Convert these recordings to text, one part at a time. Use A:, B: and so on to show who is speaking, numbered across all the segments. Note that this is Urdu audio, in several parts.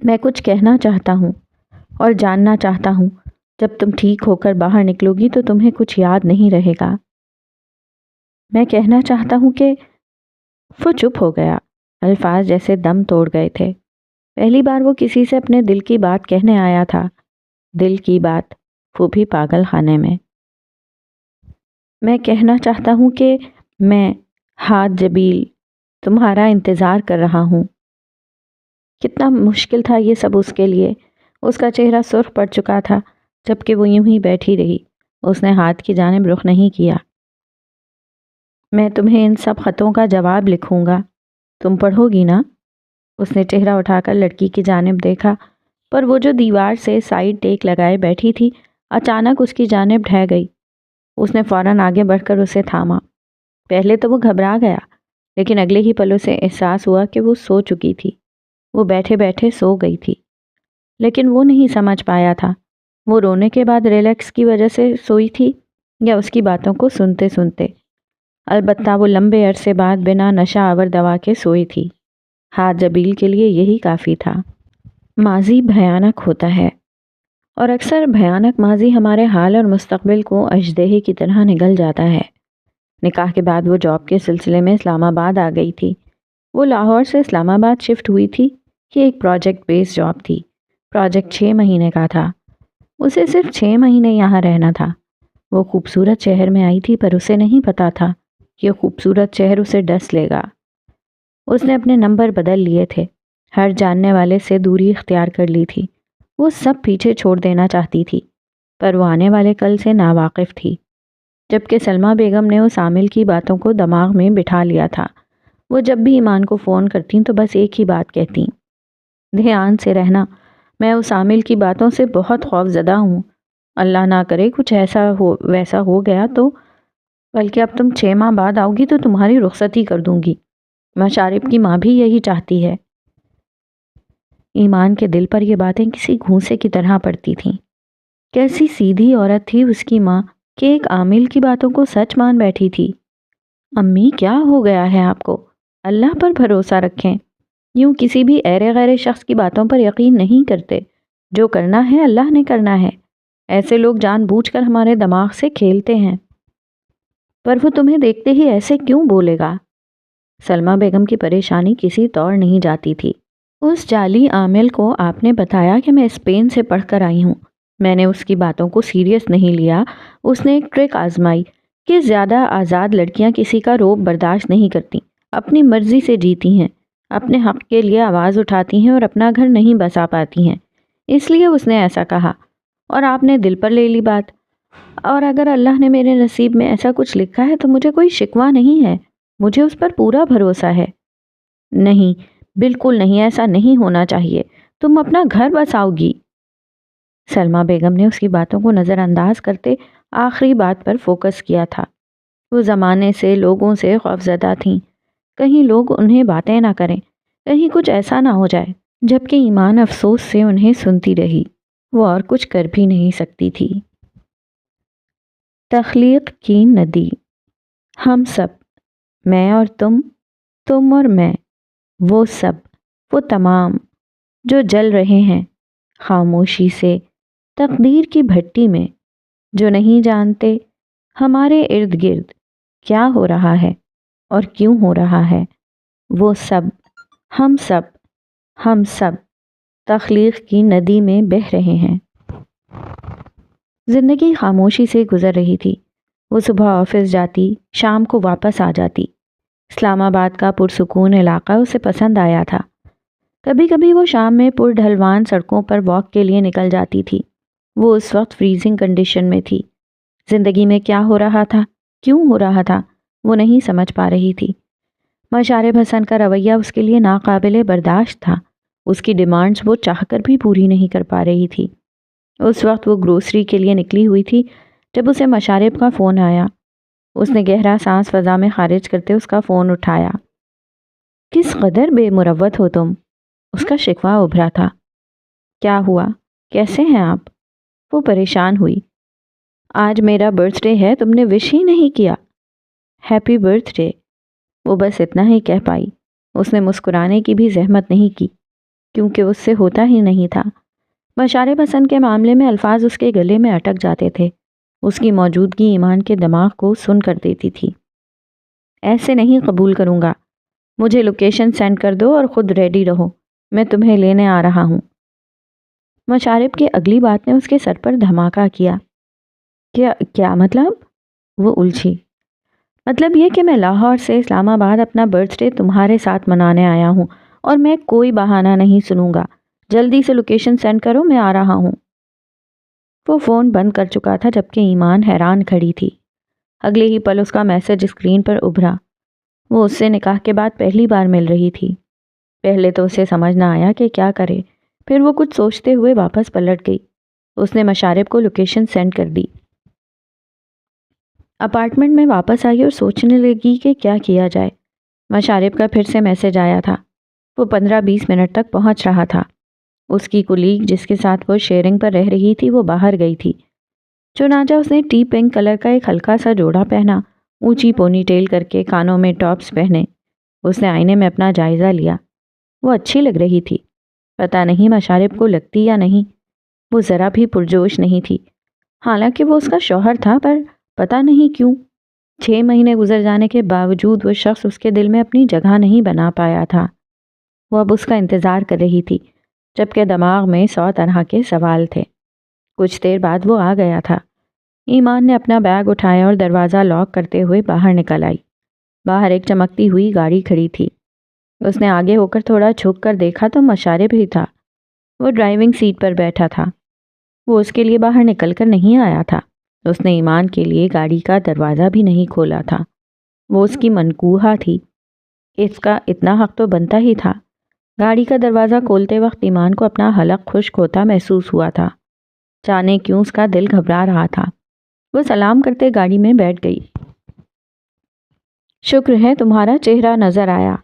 A: میں کچھ کہنا چاہتا ہوں اور جاننا چاہتا ہوں جب تم ٹھیک ہو کر باہر نکلو گی تو تمہیں کچھ یاد نہیں رہے گا۔ میں کہنا چاہتا ہوں کہ وہ چپ ہو گیا۔ الفاظ جیسے دم توڑ گئے تھے۔ پہلی بار وہ کسی سے اپنے دل کی بات کہنے آیا تھا۔ دل کی بات، وہ بھی پاگل خانے میں۔ میں کہنا چاہتا ہوں کہ میں، ہاتھ جبیل، تمہارا انتظار کر رہا ہوں۔ کتنا مشکل تھا یہ سب اس کے لیے۔ اس کا چہرہ سرخ پڑ چکا تھا جبکہ وہ یوں ہی بیٹھی رہی۔ اس نے ہاتھ کی جانب رخ نہیں کیا۔ میں تمہیں ان سب خطوں کا جواب لکھوں گا، تم پڑھو گی نا؟ اس نے چہرہ اٹھا کر لڑکی کی جانب دیکھا، پر وہ جو دیوار سے سائیڈ ٹیک لگائے بیٹھی تھی اچانک اس کی جانب ڈھہ گئی۔ اس نے فوراً آگے بڑھ کر اسے تھاما۔ پہلے تو وہ گھبرا گیا، لیکن اگلے ہی پل اسے احساس ہوا کہ وہ سو چکی تھی۔ وہ بیٹھے بیٹھے سو گئی تھی، لیکن وہ نہیں سمجھ پایا تھا وہ رونے کے بعد ریلیکس کی وجہ سے سوئی تھی یا اس کی باتوں کو سنتے سنتے۔ البتہ وہ لمبے عرصے بعد بنا نشہ آور دوا کے سوئی تھی۔ ہاتھ جبیل کے لیے یہی کافی تھا۔ ماضی بھیانک ہوتا ہے، اور اکثر بھیانک ماضی ہمارے حال اور مستقبل کو اژدہے کی طرح نگل جاتا ہے۔ نکاح کے بعد وہ جاب کے سلسلے میں اسلام آباد آ گئی تھی۔ وہ لاہور سے اسلام آباد شفٹ ہوئی تھی۔ یہ ایک پروجیکٹ بیس جاب تھی۔ پروجیکٹ 6 مہینے کا تھا۔ اسے صرف 6 مہینے یہاں رہنا تھا۔ وہ خوبصورت شہر میں آئی تھی، پر اسے نہیں پتا تھا کہ خوبصورت شہر اسے ڈس لے گا۔ اس نے اپنے نمبر بدل لیے تھے، ہر جاننے والے سے دوری اختیار کر لی تھی۔ وہ سب پیچھے چھوڑ دینا چاہتی تھی، پر وہ آنے والے کل سے ناواقف تھی۔ جبکہ سلمہ بیگم نے اس عامل کی باتوں کو دماغ میں بٹھا لیا تھا۔ وہ جب بھی ایمان کو فون کرتیں تو بس ایک ہی بات کہتیں، دھیان سے رہنا، میں اس عامل کی باتوں سے بہت خوف زدہ ہوں۔ اللہ نہ کرے کچھ ویسا ہو گیا تو، بلکہ اب تم 6 ماہ بعد آؤ گی تو تمہاری رخصتی کر دوں گی۔ مشارب کی ماں بھی یہی چاہتی ہے۔ ایمان کے دل پر یہ باتیں کسی گھونسے کی طرح پڑتی تھیں۔ کیسی سیدھی عورت تھی اس کی ماں کہ ایک عامل کی باتوں کو سچ مان بیٹھی تھی۔ امی کیا ہو گیا ہے آپ کو؟ اللہ پر بھروسہ رکھیں۔ یوں کسی بھی ایرے غیرے شخص کی باتوں پر یقین نہیں کرتے۔ جو کرنا ہے اللہ نے کرنا ہے۔ ایسے لوگ جان بوجھ کر ہمارے دماغ سے کھیلتے ہیں۔ پر وہ تمہیں دیکھتے ہی ایسے کیوں بولے گا؟ سلمہ بیگم کی پریشانی کسی طور نہیں جاتی تھی۔ اس جعلی عامل کو آپ نے بتایا کہ میں اسپین سے پڑھ کر آئی ہوں۔ میں نے اس کی باتوں کو سیریس نہیں لیا۔ اس نے ایک ٹرک آزمائی کہ زیادہ آزاد لڑکیاں کسی کا روب برداشت نہیں کرتی، اپنی مرضی سے جیتی ہیں، اپنے حق کے لیے آواز اٹھاتی ہیں اور اپنا گھر نہیں بسا پاتی ہیں۔ اس لیے اس نے ایسا کہا اور آپ نے دل پر لے لی بات۔ اور اگر اللہ نے میرے نصیب میں ایسا کچھ لکھا ہے تو مجھے کوئی شکوہ نہیں ہے، مجھے اس پر پورا بھروسہ ہے۔ نہیں، بالکل نہیں، ایسا نہیں ہونا چاہیے، تم اپنا گھر بساؤ گی۔ سلمہ بیگم نے اس کی باتوں کو نظر انداز کرتے آخری بات پر فوکس کیا تھا۔ وہ زمانے سے، لوگوں سے خوفزدہ تھیں، کہیں لوگ انہیں باتیں نہ کریں، کہیں کچھ ایسا نہ ہو جائے۔ جبکہ ایمان افسوس سے انہیں سنتی رہی، وہ اور کچھ کر بھی نہیں سکتی تھی۔ تخلیق کی ندی۔ ہم سب، میں اور تم اور میں، وہ سب، وہ تمام جو جل رہے ہیں خاموشی سے تقدیر کی بھٹی میں، جو نہیں جانتے ہمارے ارد گرد کیا ہو رہا ہے اور کیوں ہو رہا ہے، وہ سب، ہم سب تخلیق کی ندی میں بہہ رہے ہیں۔ زندگی خاموشی سے گزر رہی تھی۔ وہ صبح آفس جاتی، شام کو واپس آ جاتی۔ اسلام آباد کا پرسکون علاقہ اسے پسند آیا تھا۔ کبھی کبھی وہ شام میں پر ڈھلوان سڑکوں پر واک کے لیے نکل جاتی تھی۔ وہ اس وقت فریزنگ کنڈیشن میں تھی۔ زندگی میں کیا ہو رہا تھا، کیوں ہو رہا تھا، وہ نہیں سمجھ پا رہی تھی۔ مشارب حسن کا رویہ اس کے لیے ناقابل برداشت تھا۔ اس کی ڈیمانڈز وہ چاہ کر بھی پوری نہیں کر پا رہی تھی۔ اس وقت وہ گروسری کے لیے نکلی ہوئی تھی جب اسے مشارب کا فون آیا۔ اس نے گہرا سانس فضا میں خارج کرتے اس کا فون اٹھایا۔ کس قدر بے مروت ہو تم، اس کا شکوہ ابھرا تھا۔ کیا ہوا، کیسے ہیں آپ؟ وہ پریشان ہوئی۔ آج میرا برتھ ڈے ہے، تم نے وش ہی نہیں کیا۔ ہیپی برتھ ڈے، وہ بس اتنا ہی کہہ پائی۔ اس نے مسکرانے کی بھی زحمت نہیں کی۔ کیونکہ اس سے ہوتا ہی نہیں تھا۔ مشارب حسن کے معاملے میں الفاظ اس کے گلے میں اٹک جاتے تھے۔ اس کی موجودگی ایمان کے دماغ کو سن کر دیتی تھی۔ ایسے نہیں قبول کروں گا، مجھے لوکیشن سینڈ کر دو اور خود ریڈی رہو، میں تمہیں لینے آ رہا ہوں۔ مشارب کی اگلی بات نے اس کے سر پر دھماکہ کیا۔ کیا مطلب؟ وہ الجھی۔ مطلب یہ کہ میں لاہور سے اسلام آباد اپنا برتھ ڈے تمہارے ساتھ منانے آیا ہوں اور میں کوئی بہانہ نہیں سنوں گا۔ جلدی سے لوکیشن سینڈ کرو، میں آ رہا ہوں۔ وہ فون بند کر چکا تھا جبکہ ایمان حیران کھڑی تھی۔ اگلے ہی پل اس کا میسج اسکرین پر ابھرا۔ وہ اس سے نکاح کے بعد پہلی بار مل رہی تھی۔ پہلے تو اسے سمجھ نہ آیا کہ کیا کرے، پھر وہ کچھ سوچتے ہوئے واپس پلٹ گئی۔ اس نے مشارب کو لوکیشن سینڈ کر دی۔ اپارٹمنٹ میں واپس آئی اور سوچنے لگی کہ کیا کیا جائے۔ مشارب کا پھر سے میسج آیا تھا۔ وہ 15-20 منٹ تک پہنچ رہا تھا۔ اس کی کولیگ جس کے ساتھ وہ شیئرنگ پر رہ رہی تھی وہ باہر گئی تھی۔ چنانچہ اس نے ٹی پنک کلر کا ایک ہلکا سا جوڑا پہنا، اونچی پونی ٹیل کر کے، کانوں میں ٹاپس پہنے۔ اس نے آئینے میں اپنا جائزہ لیا۔ وہ اچھی لگ رہی تھی۔ پتہ نہیں مشارب کو لگتی یا نہیں۔ وہ ذرا بھی پرجوش نہیں تھی۔ حالانکہ وہ اس کا شوہر تھا، پر پتہ نہیں کیوں 6 مہینے گزر جانے کے باوجود وہ شخص اس کے دل میں اپنی جگہ نہیں بنا پایا تھا۔ وہ اب اس کا انتظار کر رہی تھی، جبکہ دماغ میں 100 طرح کے سوال تھے۔ کچھ دیر بعد وہ آ گیا تھا۔ ایمان نے اپنا بیگ اٹھایا اور دروازہ لاک کرتے ہوئے باہر نکل آئی۔ باہر ایک چمکتی ہوئی گاڑی کھڑی تھی۔ اس نے آگے ہو کر تھوڑا جھک کر دیکھا تو مشارب ہی تھا۔ وہ ڈرائیونگ سیٹ پر بیٹھا تھا۔ وہ اس کے لیے باہر نکل کر نہیں آیا تھا۔ اس نے ایمان کے لیے گاڑی کا دروازہ بھی نہیں کھولا تھا۔ وہ اس کی منکوحہ تھی۔ اس کا اتنا حق تو بنتا ہی تھا۔ گاڑی کا دروازہ کھولتے وقت ایمان کو اپنا حلق خشک ہوتا محسوس ہوا تھا۔ جانے کیوں اس کا دل گھبرا رہا تھا۔ وہ سلام کرتے گاڑی میں بیٹھ گئی۔ شکر ہے تمہارا چہرہ نظر آیا۔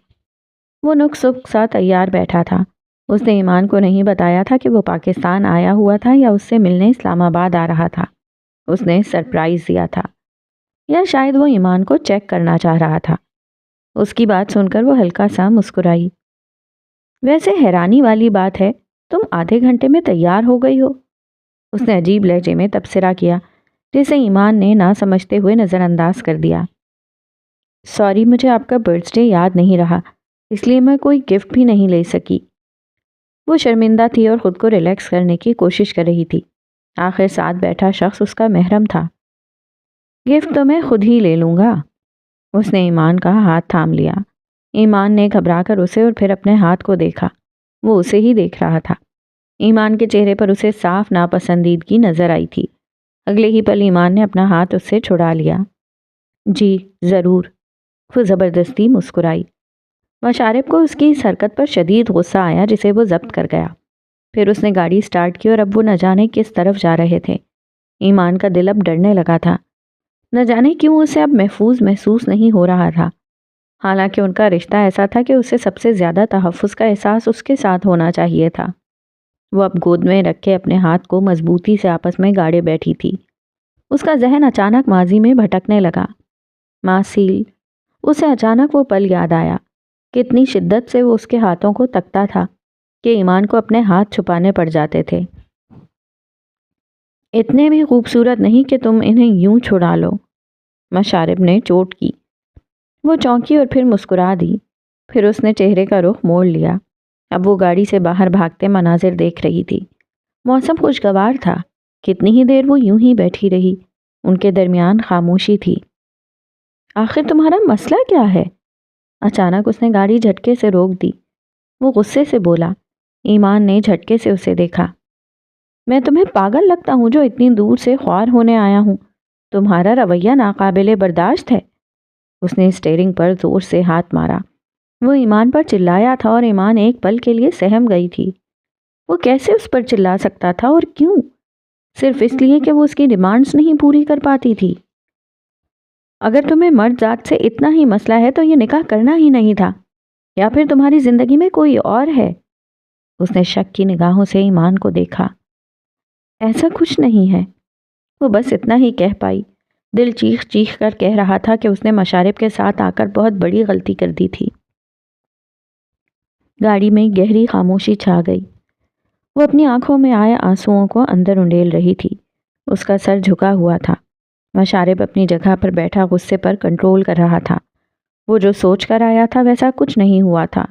A: وہ نک سا تیار بیٹھا تھا۔ اس نے ایمان کو نہیں بتایا تھا کہ وہ پاکستان آیا ہوا تھا یا اس سے ملنے اسلام آباد آ رہا تھا۔ اس نے سرپرائز دیا تھا، یا شاید وہ ایمان کو چیک کرنا چاہ رہا تھا۔ اس کی بات سن کر وہ ہلکا سا مسکرائی۔ ویسے حیرانی والی بات ہے، تم آدھے گھنٹے میں تیار ہو گئی ہو۔ اس نے عجیب لہجے میں تبصرہ کیا، جسے ایمان نے نہ سمجھتے ہوئے نظر انداز کر دیا۔ سوری، مجھے آپ کا برتھ ڈے یاد نہیں رہا، اس لیے میں کوئی گفٹ بھی نہیں لے سکی۔ وہ شرمندہ تھی اور خود کو ریلیکس کرنے کی کوشش کر رہی تھی۔ آخر ساتھ بیٹھا شخص اس کا محرم تھا۔ گفٹ تو میں خود ہی لے لوں گا۔ اس نے ایمان کا ہاتھ تھام لیا۔ ایمان نے گھبرا کر اسے اور پھر اپنے ہاتھ کو دیکھا۔ وہ اسے ہی دیکھ رہا تھا۔ ایمان کے چہرے پر اسے صاف ناپسندیدگی نظر آئی تھی۔ اگلے ہی پل ایمان نے اپنا ہاتھ اس سے چھڑا لیا۔ جی ضرور۔ وہ زبردستی مسکرائی۔ مشارب کو اس کی اس حرکت پر شدید غصہ آیا جسے وہ ضبط کر گیا۔ پھر اس نے گاڑی سٹارٹ کی اور اب وہ نہ جانے کس طرف جا رہے تھے۔ ایمان کا دل اب ڈرنے لگا تھا۔ نہ جانے کیوں اسے اب محفوظ محسوس نہیں ہو رہا تھا۔ حالانکہ ان کا رشتہ ایسا تھا کہ اسے سب سے زیادہ تحفظ کا احساس اس کے ساتھ ہونا چاہیے تھا۔ وہ اب گود میں رکھ کے اپنے ہاتھ کو مضبوطی سے آپس میں گاڑے بیٹھی تھی۔ اس کا ذہن اچانک ماضی میں بھٹکنے لگا۔ ماسیل، اسے اچانک وہ پل یاد آیا۔ کتنی شدت سے وہ اس کے ہاتھوں کو تکتا تھا کہ ایمان کو اپنے ہاتھ چھپانے پڑ جاتے تھے۔ اتنے بھی خوبصورت نہیں کہ تم انہیں یوں چھڑا لو، مشارب نے چوٹ کی۔ وہ چونکی اور پھر مسکرا دی۔ پھر اس نے چہرے کا رخ موڑ لیا۔ اب وہ گاڑی سے باہر بھاگتے مناظر دیکھ رہی تھی۔ موسم خوشگوار تھا۔ کتنی ہی دیر وہ یوں ہی بیٹھی رہی۔ ان کے درمیان خاموشی تھی۔ آخر تمہارا مسئلہ کیا ہے؟ اچانک اس نے گاڑی جھٹکے سے روک دی۔ وہ غصے سے بولا۔ ایمان نے جھٹکے سے اسے دیکھا۔ میں تمہیں پاگل لگتا ہوں جو اتنی دور سے خوار ہونے آیا ہوں؟ تمہارا رویہ ناقابل برداشت ہے۔ اس نے اسٹیئرنگ پر زور سے ہاتھ مارا۔ وہ ایمان پر چلایا تھا اور ایمان ایک پل کے لیے سہم گئی تھی۔ وہ کیسے اس پر چلا سکتا تھا اور کیوں؟ صرف اس لیے کہ وہ اس کی ڈیمانڈز نہیں پوری کر پاتی تھی۔ اگر تمہیں مرد ذات سے اتنا ہی مسئلہ ہے تو یہ نکاح کرنا ہی نہیں تھا، یا پھر تمہاری زندگی میں کوئی اور ہے؟ اس نے شک کی نگاہوں سے ایمان کو دیکھا۔ ایسا کچھ نہیں ہے، وہ بس اتنا ہی کہہ پائی۔ دل چیخ چیخ کر کہہ رہا تھا کہ اس نے مشارب کے ساتھ آ کر بہت بڑی غلطی کر دی تھی۔ گاڑی میں گہری خاموشی چھا گئی۔ وہ اپنی آنکھوں میں آئے آنسوؤں کو اندر انڈیل رہی تھی۔ اس کا سر جھکا ہوا تھا۔ مشارب اپنی جگہ پر بیٹھا غصے پر کنٹرول کر رہا تھا۔ وہ جو سوچ کر آیا تھا ویسا کچھ نہیں ہوا تھا۔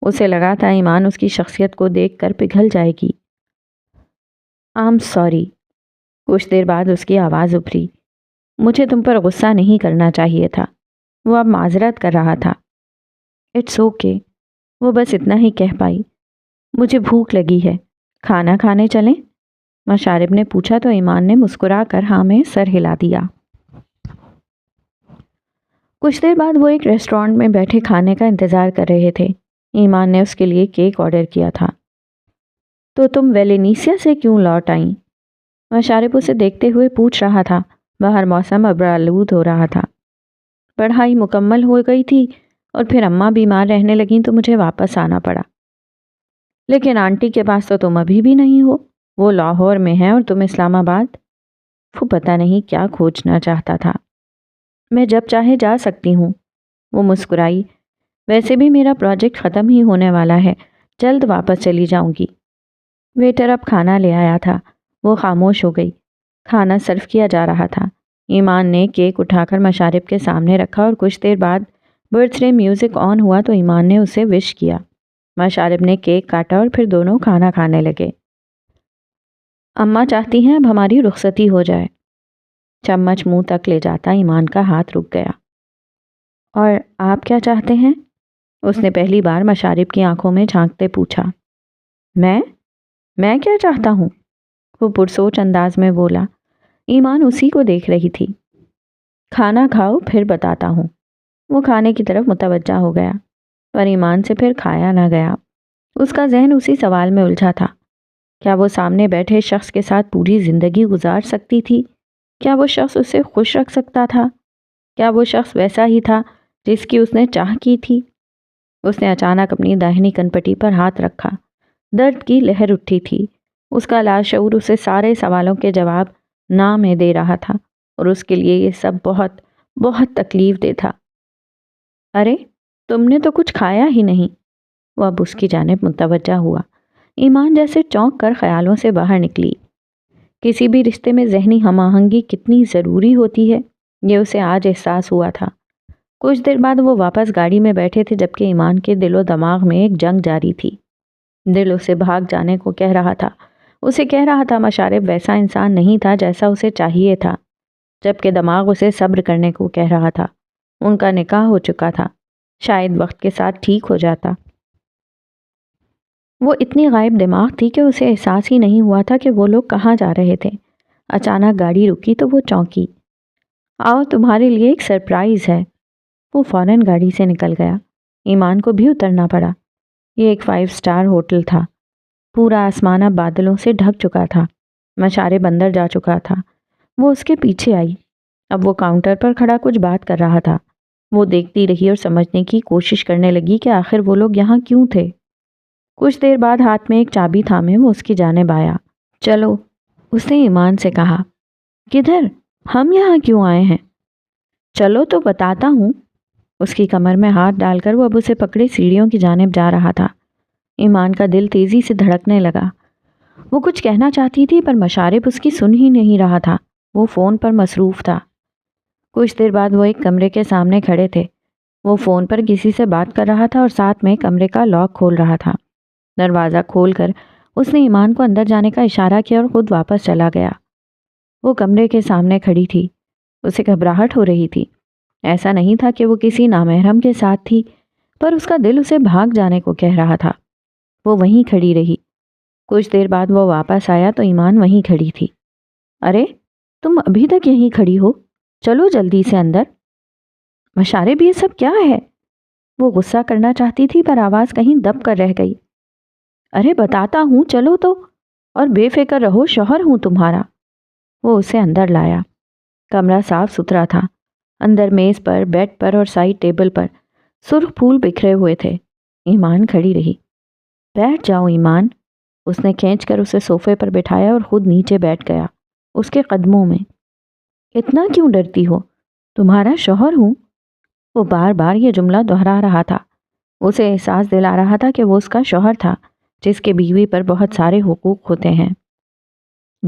A: اسے لگا تھا ایمان اس کی شخصیت کو دیکھ کر پگھل جائے گی۔ آم سوری۔ کچھ دیر بعد اس کی آواز ابھری۔ مجھے تم پر غصہ نہیں کرنا چاہیے تھا۔ وہ اب معذرت کر رہا تھا۔ It's okay. وہ بس اتنا ہی کہہ پائی۔ مجھے بھوک لگی ہے، کھانا کھانے چلیں؟ مشارب نے پوچھا تو ایمان نے مسکرا کر ہاں میں سر ہلا دیا۔ کچھ دیر بعد وہ ایک ریسٹورانٹ میں بیٹھے کھانے کا انتظار کر رہے تھے۔ ایمان نے اس کے لیے کیک آرڈر کیا تھا۔ تو تم ویلینیسیا سے کیوں لوٹ آئیں؟ مشارب اسے دیکھتے ہوئے پوچھ رہا تھا۔ باہر موسم ابرآلود ہو رہا تھا۔ پڑھائی مکمل ہو گئی تھی اور پھر اماں بیمار رہنے لگیں تو مجھے واپس آنا پڑا۔ لیکن آنٹی کے پاس تو تم ابھی بھی نہیں ہو۔ وہ لاہور میں ہیں اور تم اسلام آباد۔ وہ پتہ نہیں کیا کھوجنا چاہتا تھا۔ میں جب چاہے جا سکتی ہوں۔ وہ مسکرائی۔ ویسے بھی میرا پروجیکٹ ختم ہی ہونے والا ہے، جلد واپس چلی جاؤں گی۔ ویٹر اب کھانا لے آیا تھا۔ وہ خاموش ہو گئی۔ کھانا سرو کیا جا رہا تھا۔ ایمان نے کیک اٹھا کر مشارب کے سامنے رکھا اور کچھ دیر بعد برتھ ڈے میوزک آن ہوا تو ایمان نے اسے وش کیا۔ مشارب نے کیک کاٹا اور پھر دونوں کھانا کھانے لگے۔ اماں چاہتی ہیں اب ہماری رخصتی ہو جائے۔ چمچ منہ تک لے جاتا ایمان کا ہاتھ رک گیا۔ اور آپ کیا چاہتے ہیں؟ اس نے پہلی بار مشارب کی آنکھوں میں جھانکتے پوچھا۔ میں کیا چاہتا ہوں؟ وہ پرسوچ انداز میں بولا۔ ایمان اسی کو دیکھ رہی تھی۔ کھانا کھاؤ پھر بتاتا ہوں۔ وہ کھانے کی طرف متوجہ ہو گیا پر ایمان سے پھر کھایا نہ گیا۔ اس کا ذہن اسی سوال میں الجھا تھا۔ کیا وہ سامنے بیٹھے شخص کے ساتھ پوری زندگی گزار سکتی تھی؟ کیا وہ شخص اسے خوش رکھ سکتا تھا؟ کیا وہ شخص ویسا ہی تھا جس کی اس نے چاہ کی تھی؟ اس نے اچانک اپنی داہنی کنپٹی پر ہاتھ رکھا۔ درد کی لہر اٹھی تھی۔ اس کا لاشعور اسے سارے سوالوں کے جواب نہ میں دے رہا تھا اور اس کے لیے یہ سب بہت بہت تکلیف دہ تھا۔ ارے تم نے تو کچھ کھایا ہی نہیں۔ وہ اب اس کی جانب متوجہ ہوا۔ ایمان جیسے چونک کر خیالوں سے باہر نکلی۔ کسی بھی رشتے میں ذہنی ہم آہنگی کتنی ضروری ہوتی ہے یہ اسے آج احساس ہوا تھا۔ کچھ دیر بعد وہ واپس گاڑی میں بیٹھے تھے جبکہ ایمان کے دل و دماغ میں ایک جنگ جاری تھی۔ دل اسے بھاگ جانے کو کہہ رہا تھا۔ اسے کہہ رہا تھا مشارب ویسا انسان نہیں تھا جیسا اسے چاہیے تھا، جبکہ دماغ اسے صبر کرنے کو کہہ رہا تھا۔ ان کا نکاح ہو چکا تھا، شاید وقت کے ساتھ ٹھیک ہو جاتا۔ وہ اتنی غائب دماغ تھی کہ اسے احساس ہی نہیں ہوا تھا کہ وہ لوگ کہاں جا رہے تھے۔ اچانک گاڑی رکی تو وہ چونکی۔ آؤ تمہارے لیے ایک سرپرائز ہے۔ وہ فوراً گاڑی سے نکل گیا۔ ایمان کو بھی اترنا پڑا۔ یہ ایک 5 اسٹار ہوٹل تھا۔ پورا آسمان اب بادلوں سے ڈھک چکا تھا۔ مشارب اندر جا چکا تھا۔ وہ اس کے پیچھے آئی۔ اب وہ کاؤنٹر پر کھڑا کچھ بات کر رہا تھا۔ وہ دیکھتی رہی اور سمجھنے کی کوشش کرنے لگی کہ آخر وہ لوگ یہاں کیوں تھے۔ کچھ دیر بعد ہاتھ میں ایک چابی تھامے وہ اس کی جانب آیا۔ چلو، اس نے ایمان سے کہا۔ کدھر؟ ہم یہاں کیوں آئے ہیں؟ چلو تو بتاتا ہوں۔ اس کی کمر میں ہاتھ ڈال کر وہ اب اسے پکڑے سیڑھیوں کی جانب جا رہا تھا۔ ایمان کا دل تیزی سے دھڑکنے لگا۔ وہ کچھ کہنا چاہتی تھی پر مشارب اس کی سن ہی نہیں رہا تھا۔ وہ فون پر مصروف تھا۔ کچھ دیر بعد وہ ایک کمرے کے سامنے کھڑے تھے۔ وہ فون پر کسی سے بات کر رہا تھا اور ساتھ میں کمرے کا لاک کھول رہا تھا۔ دروازہ کھول کر اس نے ایمان کو اندر جانے کا اشارہ کیا اور خود واپس چلا گیا۔ وہ کمرے کے سامنے کھڑی تھی۔ اسے گھبراہٹ ہو رہی تھی۔ ایسا نہیں تھا کہ وہ کسی نامحرم کے ساتھ تھی، پر اس کا دل اسے بھاگ جانے کو کہہ رہا تھا۔ وہ وہیں کھڑی رہی۔ کچھ دیر بعد وہ واپس آیا تو ایمان وہیں کھڑی تھی۔ ارے تم ابھی تک یہیں کھڑی ہو؟ چلو جلدی سے اندر۔ مشارب یہ سب کیا ہے؟ وہ غصہ کرنا چاہتی تھی پر آواز کہیں دب کر رہ گئی۔ ارے بتاتا ہوں چلو تو، اور بے فکر رہو، شوہر ہوں تمہارا۔ وہ اسے اندر لایا۔ کمرہ صاف ستھرا تھا۔ اندر میز پر، بیڈ پر اور سائڈ ٹیبل پر سرخ پھول بکھرے ہوئے تھے۔ ایمان کھڑی رہی۔ بیٹھ جاؤ ایمان۔ اس نے کھینچ کر اسے صوفے پر بٹھایا اور خود نیچے بیٹھ گیا اس کے قدموں میں۔ اتنا کیوں ڈرتی ہو؟ تمہارا شوہر ہوں۔ وہ بار بار یہ جملہ دہرا رہا تھا۔ اسے احساس دلا رہا تھا کہ وہ اس کا شوہر تھا جس کے بیوی پر بہت سارے حقوق ہوتے ہیں۔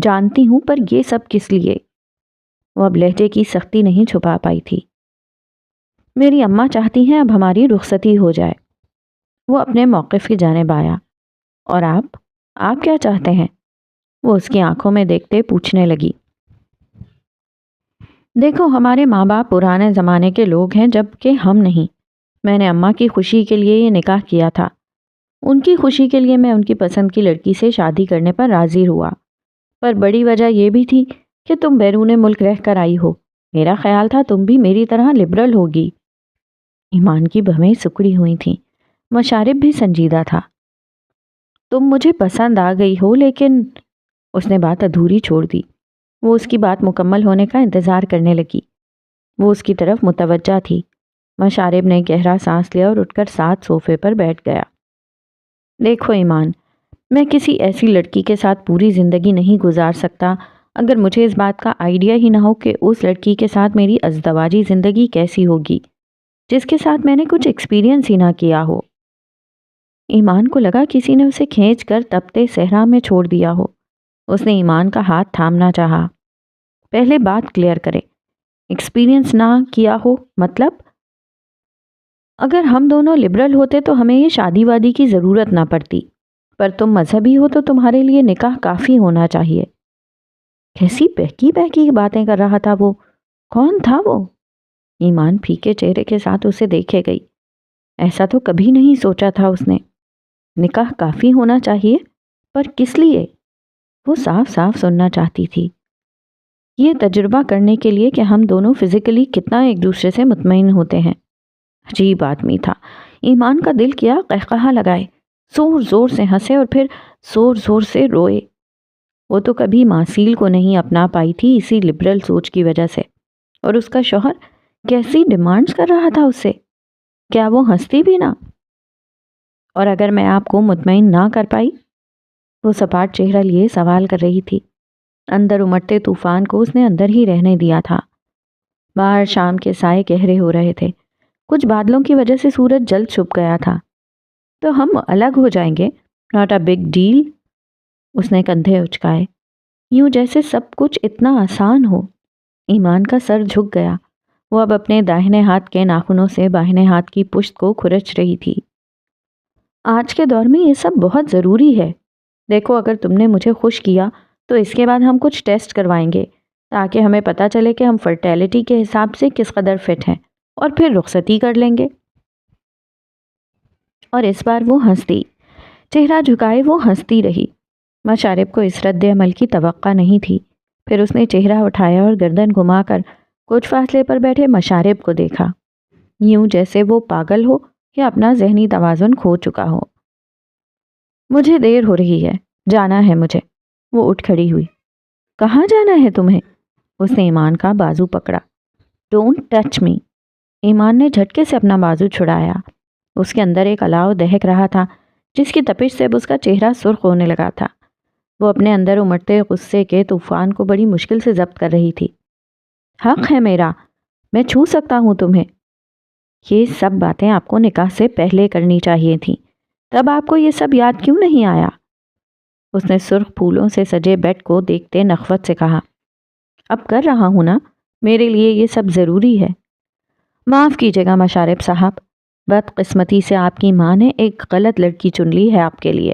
A: جانتی ہوں، پر یہ سب کس لیے؟ وہ اب لہجے کی سختی نہیں چھپا پائی تھی۔ میری اماں چاہتی ہیں اب ہماری رخصتی ہو جائے۔ وہ اپنے موقف کی جانب آیا۔ اور آپ کیا چاہتے ہیں؟ وہ اس کی آنکھوں میں دیکھتے پوچھنے لگی۔ دیکھو، ہمارے ماں باپ پرانے زمانے کے لوگ ہیں جبکہ ہم نہیں۔ میں نے اماں کی خوشی کے لیے یہ نکاح کیا تھا۔ ان کی خوشی کے لیے میں ان کی پسند کی لڑکی سے شادی کرنے پر راضی ہوا، پر بڑی وجہ یہ بھی تھی کہ تم بیرون ملک رہ کر آئی ہو۔ میرا خیال تھا تم بھی میری طرح لبرل ہوگی۔ ایمان کی بھویں سکڑی ہوئی تھیں، مشارب بھی سنجیدہ تھا۔ تم مجھے پسند آ گئی ہو، لیکن اس نے بات ادھوری چھوڑ دی۔ وہ اس کی بات مکمل ہونے کا انتظار کرنے لگی۔ وہ اس کی طرف متوجہ تھی۔ مشارب نے گہرا سانس لیا اور اٹھ کر ساتھ صوفے پر بیٹھ گیا۔ دیکھو ایمان، میں کسی ایسی لڑکی کے ساتھ پوری زندگی نہیں گزار سکتا اگر مجھے اس بات کا آئیڈیا ہی نہ ہو کہ اس لڑکی کے ساتھ میری ازدواجی زندگی کیسی ہوگی جس کے ساتھ میں نے کچھ ایکسپیرینس ہی نہ کیا ہو۔ ایمان کو لگا کسی نے اسے کھینچ کر تپتے صحرا میں چھوڑ دیا ہو۔ اس نے ایمان کا ہاتھ تھامنا چاہا۔ پہلے بات کلیئر کرے، ایکسپیرینس نہ کیا ہو مطلب؟ اگر ہم دونوں لبرل ہوتے تو ہمیں یہ شادی وادی کی ضرورت نہ پڑتی، پر تم مذہبی ہو تو تمہارے لیے نکاح کافی ہونا چاہیے۔ کیسی بہکی بہکی باتیں کر رہا تھا وہ؟ کون تھا وہ؟ ایمان پھیکے چہرے کے ساتھ اسے دیکھے گئی۔ ایسا تو کبھی نہیں سوچا تھا اس نے۔ نکاح کافی ہونا چاہیے، پر کس لیے؟ وہ صاف صاف سننا چاہتی تھی۔ یہ تجربہ کرنے کے لیے کہ ہم دونوں فزیکلی کتنا ایک دوسرے سے مطمئن ہوتے ہیں۔ عجیب آدمی تھا۔ ایمان کا دل کیا قہقہا لگائے، زور زور سے ہنسے اور پھر زور زور سے روئے۔ وہ تو کبھی ماسیل کو نہیں اپنا پائی تھی اسی لبرل سوچ کی وجہ سے، اور اس کا شوہر کیسی ڈیمانڈز کر رہا تھا اس سے۔ کیا وہ ہنستی بھی نہ؟ اور اگر میں آپ کو مطمئن نہ کر پائی؟ وہ سپاٹ چہرہ لیے سوال کر رہی تھی۔ اندر امٹتے طوفان کو اس نے اندر ہی رہنے دیا تھا۔ باہر شام کے سائے گہرے ہو رہے تھے۔ کچھ بادلوں کی وجہ سے سورج جلد چھپ گیا تھا۔ تو ہم الگ ہو جائیں گے، ناٹ اے بگ ڈیل۔ اس نے کندھے اچکائے، یوں جیسے سب کچھ اتنا آسان ہو۔ ایمان کا سر جھک گیا۔ وہ اب اپنے داہنے ہاتھ کے ناخنوں سے بائیں ہاتھ کی پشت کو کھرچ رہی تھی۔ آج کے دور میں یہ سب بہت ضروری ہے۔ دیکھو، اگر تم نے مجھے خوش کیا تو اس کے بعد ہم کچھ ٹیسٹ کروائیں گے تاکہ ہمیں پتہ چلے کہ ہم فرٹیلٹی کے حساب سے کس قدر فٹ ہیں، اور پھر رخصتی کر لیں گے۔ اور اس بار وہ ہنس دی، چہرہ جھکائے وہ ہنستی رہی۔ مشارب کو اس رد عمل کی توقع نہیں تھی۔ پھر اس نے چہرہ اٹھایا اور گردن گھما کر کچھ فاصلے پر بیٹھے مشارب کو دیکھا، یوں جیسے وہ پاگل ہو یا اپنا ذہنی توازن کھو چکا ہو۔ مجھے دیر ہو رہی ہے، جانا ہے مجھے۔ وہ اٹھ کھڑی ہوئی۔ کہاں جانا ہے تمہیں؟ اس نے ایمان کا بازو پکڑا۔ Don't touch me. ایمان نے جھٹکے سے اپنا بازو چھڑایا۔ اس کے اندر ایک الاؤ دہک رہا تھا جس کی تپش سے اب اس کا چہرہ سرخ ہونے لگا تھا۔ وہ اپنے اندر امٹتے غصے کے طوفان کو بڑی مشکل سے ضبط کر رہی تھی۔ حق ہے میرا، میں چھو سکتا ہوں تمہیں۔ یہ سب باتیں آپ کو نکاح سے پہلے کرنی چاہیے تھیں، تب آپ کو یہ سب یاد کیوں نہیں آیا؟ اس نے سرخ پھولوں سے سجے بیڈ کو دیکھتے نخوت سے کہا۔ اب کر رہا ہوں نا، میرے لیے یہ سب ضروری ہے۔ معاف کیجیے گا مشارب صاحب، بدقسمتی سے آپ کی ماں نے ایک غلط لڑکی چن لی ہے آپ کے لیے۔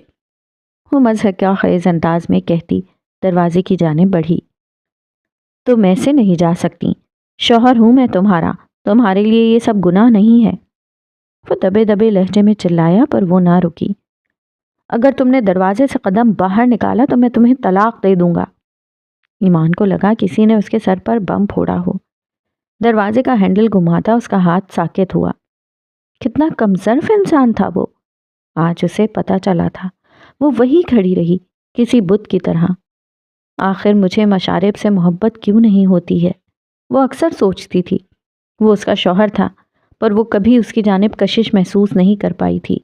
A: وہ مضحکہ خیز انداز میں کہتی دروازے کی جانب بڑھی۔ تو میں سے نہیں جا سکتی، شوہر ہوں میں تمہارا، تمہارے لیے یہ سب گناہ نہیں ہے۔ وہ دبے دبے لہجے میں چلایا پر وہ نہ رکی۔ اگر تم نے دروازے سے قدم باہر نکالا تو میں تمہیں طلاق دے دوں گا۔ ایمان کو لگا کسی نے اس کے سر پر بم پھوڑا ہو۔ دروازے کا ہینڈل گھماتا اس کا ہاتھ ساکت ہوا۔ کتنا کمظرف انسان تھا وہ، آج اسے پتہ چلا تھا۔ وہ وہی کھڑی رہی کسی بت کی طرح۔ آخر مجھے مشارب سے محبت کیوں نہیں ہوتی ہے؟ وہ اکثر سوچتی تھی۔ وہ اس کا شوہر تھا، پر وہ کبھی اس کی جانب کشش محسوس نہیں کر پائی تھی۔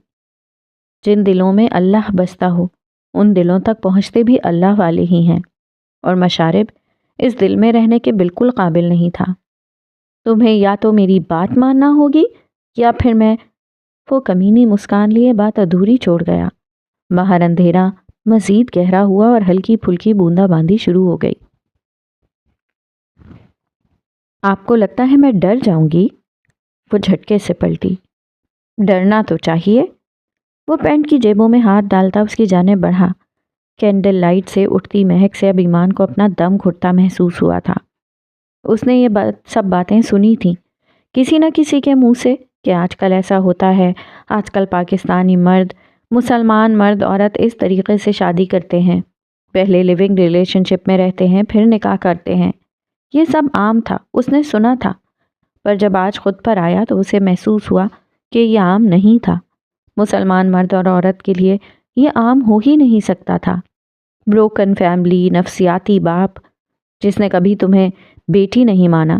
A: جن دلوں میں اللہ بستا ہو ان دلوں تک پہنچتے بھی اللہ والے ہی ہیں، اور مشارب اس دل میں رہنے کے بالکل قابل نہیں تھا۔ تمہیں یا تو میری بات ماننا ہوگی یا پھر میں وہ کمینی مسکان لیے بات ادھوری چھوڑ گیا۔ باہر اندھیرا مزید گہرا ہوا اور ہلکی پھلکی بوندا باندی شروع ہو گئی۔ آپ کو لگتا ہے میں ڈر جاؤں گی؟ وہ جھٹکے سے پلٹی۔ ڈرنا تو چاہیے۔ وہ پینٹ کی جیبوں میں ہاتھ ڈالتا اس کی جانب بڑھا۔ کینڈل لائٹ سے اٹھتی مہک سے اب ایمان کو اپنا دم گھٹتا محسوس ہوا تھا۔ اس نے یہ سب باتیں سنی تھیں کسی نہ کسی کے منہ سے کہ آج کل ایسا ہوتا ہے، آج کل پاکستانی مرد، مسلمان مرد عورت اس طریقے سے شادی کرتے ہیں، پہلے لیونگ ریلیشن شپ میں رہتے ہیں پھر نکاح کرتے ہیں۔ یہ سب عام تھا، اس نے سنا تھا، پر جب آج خود پر آیا تو اسے محسوس ہوا کہ یہ عام نہیں تھا۔ مسلمان مرد اور عورت کے لیے یہ عام ہو ہی نہیں سکتا تھا۔ بروکن فیملی، نفسیاتی باپ جس نے کبھی تمہیں بیٹی نہیں مانا،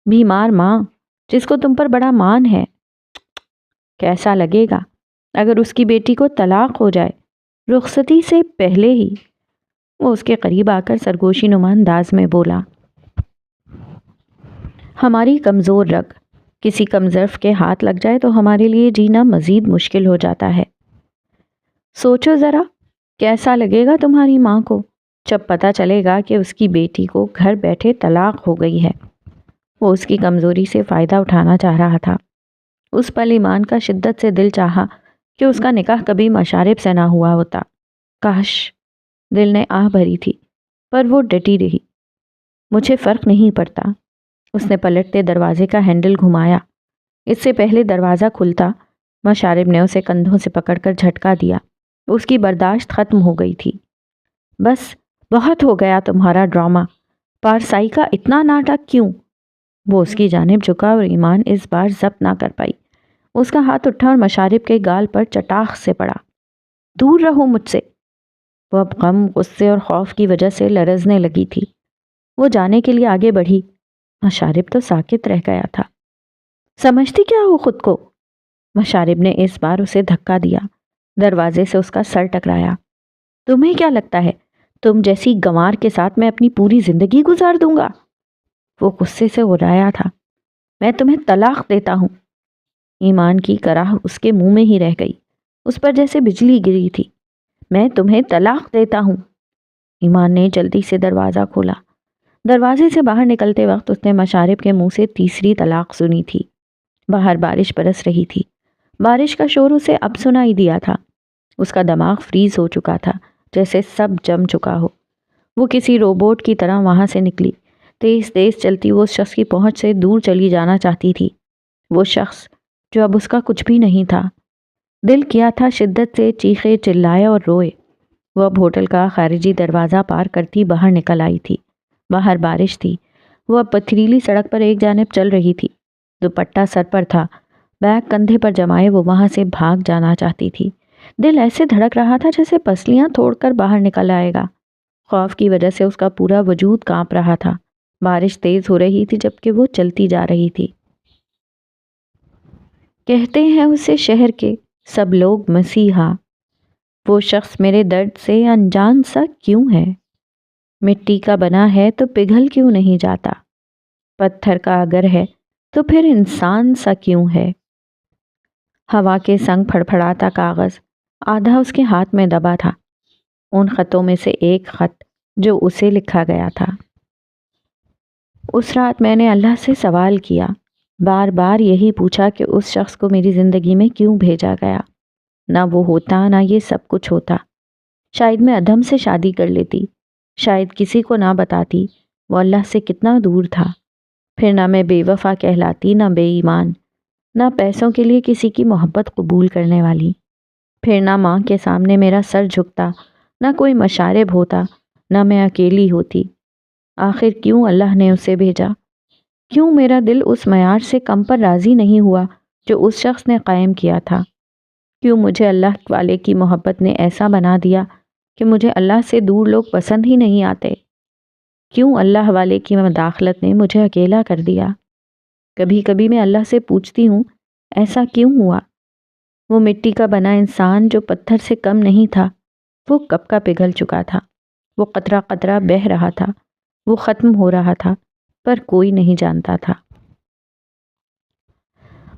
A: بیمار ماں جس کو تم پر بڑا مان ہے۔ کیسا لگے گا اگر اس کی بیٹی کو طلاق ہو جائے رخصتی سے پہلے ہی؟ وہ اس کے قریب آ کر سرگوشی نما انداز میں بولا۔ ہماری کمزور رگ کسی کمظرف کے ہاتھ لگ جائے تو ہمارے لیے جینا مزید مشکل ہو جاتا ہے۔ سوچو ذرا کیسا لگے گا تمہاری ماں کو جب پتہ چلے گا کہ اس کی بیٹی کو گھر بیٹھے طلاق ہو گئی ہے۔ وہ اس کی کمزوری سے فائدہ اٹھانا چاہ رہا تھا۔ اس پل ایمان کا شدت سے دل چاہا کہ اس کا نکاح کبھی مشارب سے نہ ہوا ہوتا۔ کاش! دل نے آہ بھری تھی، پر وہ ڈٹی رہی۔ مجھے فرق نہیں پڑتا۔ اس نے پلٹتے دروازے کا ہینڈل گھمایا۔ اس سے پہلے دروازہ کھلتا مشارب نے اسے کندھوں سے پکڑ کر جھٹکا دیا۔ اس کی برداشت ختم ہو گئی تھی۔ بس بہت ہو گیا تمہارا ڈرامہ، پارسائی کا اتنا ناٹک کیوں؟ وہ اس کی جانب جھکا اور ایمان اس بار ضبط نہ کر پائی۔ اس کا ہاتھ اٹھا اور مشارب کے گال پر چٹاخ سے پڑا۔ دور رہو مجھ سے۔ وہ اب غم، غصے اور خوف کی وجہ سے لرزنے لگی تھی۔ وہ جانے کے لیے آگے بڑھی، مشارب تو ساکت رہ گیا تھا۔ سمجھتی کیا ہو خود کو؟ مشارب نے اس بار اسے دھکا دیا، دروازے سے اس کا سر ٹکرایا۔ تمہیں کیا لگتا ہے تم جیسی گنوار کے ساتھ میں اپنی پوری زندگی گزار دوں گا؟ وہ غصے سے غرایا تھا۔ میں تمہیں طلاق دیتا ہوں۔ ایمان کی کراہ اس کے منہ میں ہی رہ گئی، اس پر جیسے بجلی گری تھی۔ میں تمہیں طلاق دیتا ہوں۔ ایمان نے جلدی سے دروازہ کھولا۔ دروازے سے باہر نکلتے وقت اس نے مشارب کے منہ سے تیسری طلاق سنی تھی۔ باہر بارش برس رہی تھی۔ بارش کا شور اسے اب سنائی دیا تھا۔ اس کا دماغ فریز ہو چکا تھا، جیسے سب جم چکا ہو۔ وہ کسی روبوٹ کی طرح وہاں سے نکلی۔ تیز تیز چلتی وہ اس شخص کی پہنچ سے دور چلی جانا چاہتی تھی۔ وہ شخص جو اب اس کا کچھ بھی نہیں تھا۔ دل کیا تھا شدت سے چیخے، چلائے اور روئے۔ وہ اب ہوٹل کا خارجی دروازہ پار کرتی باہر نکل آئی تھی۔ باہر بارش تھی۔ وہ اب پتھریلی سڑک پر ایک جانب چل رہی تھی۔ دوپٹہ سر پر تھا، بیگ کندھے پر جمائے وہ وہاں سے بھاگ جانا چاہتی تھی۔ دل ایسے دھڑک رہا تھا جیسے پسلیاں توڑ کر باہر نکل آئے گا۔ خوف کی وجہ سے اس کا پورا وجود کانپ رہا تھا۔ بارش تیز ہو رہی تھی جبکہ وہ چلتی جا رہی تھی۔ کہتے ہیں اسے شہر کے سب لوگ مسیحا۔ وہ شخص میرے درد سے انجان سا کیوں ہے؟ مٹی کا بنا ہے تو پگھل کیوں نہیں جاتا؟ پتھر کا اگر ہے تو پھر انسان سا کیوں ہے؟ ہوا کے سنگ پھڑپھڑاتا کاغذ آدھا اس کے ہاتھ میں دبا تھا۔ ان خطوں میں سے ایک خط جو اسے لکھا گیا تھا۔ اس رات میں نے اللہ سے سوال کیا، بار بار یہی پوچھا کہ اس شخص کو میری زندگی میں کیوں بھیجا گیا؟ نہ وہ ہوتا، نہ یہ سب کچھ ہوتا۔ شاید میں ادھم سے شادی کر لیتی، شاید کسی کو نہ بتاتی وہ اللہ سے کتنا دور تھا۔ پھر نہ میں بے وفا کہلاتی، نہ بے ایمان، نہ پیسوں کے لیے کسی کی محبت قبول کرنے والی۔ پھر نہ ماں کے سامنے میرا سر جھکتا، نہ کوئی مشارب ہوتا، نہ میں اکیلی ہوتی۔ آخر کیوں اللہ نے اسے بھیجا؟ کیوں میرا دل اس معیار سے کم پر راضی نہیں ہوا جو اس شخص نے قائم کیا تھا؟ کیوں مجھے اللہ والے کی محبت نے ایسا بنا دیا کہ مجھے اللہ سے دور لوگ پسند ہی نہیں آتے؟ کیوں اللہ والے کی مداخلت نے مجھے اکیلا کر دیا؟ کبھی کبھی میں اللہ سے پوچھتی ہوں ایسا کیوں ہوا؟ وہ مٹی کا بنا انسان جو پتھر سے کم نہیں تھا، وہ کب کا پگھل چکا تھا۔ وہ قطرہ قطرہ بہہ رہا تھا، وہ ختم ہو رہا تھا، پر کوئی نہیں جانتا تھا۔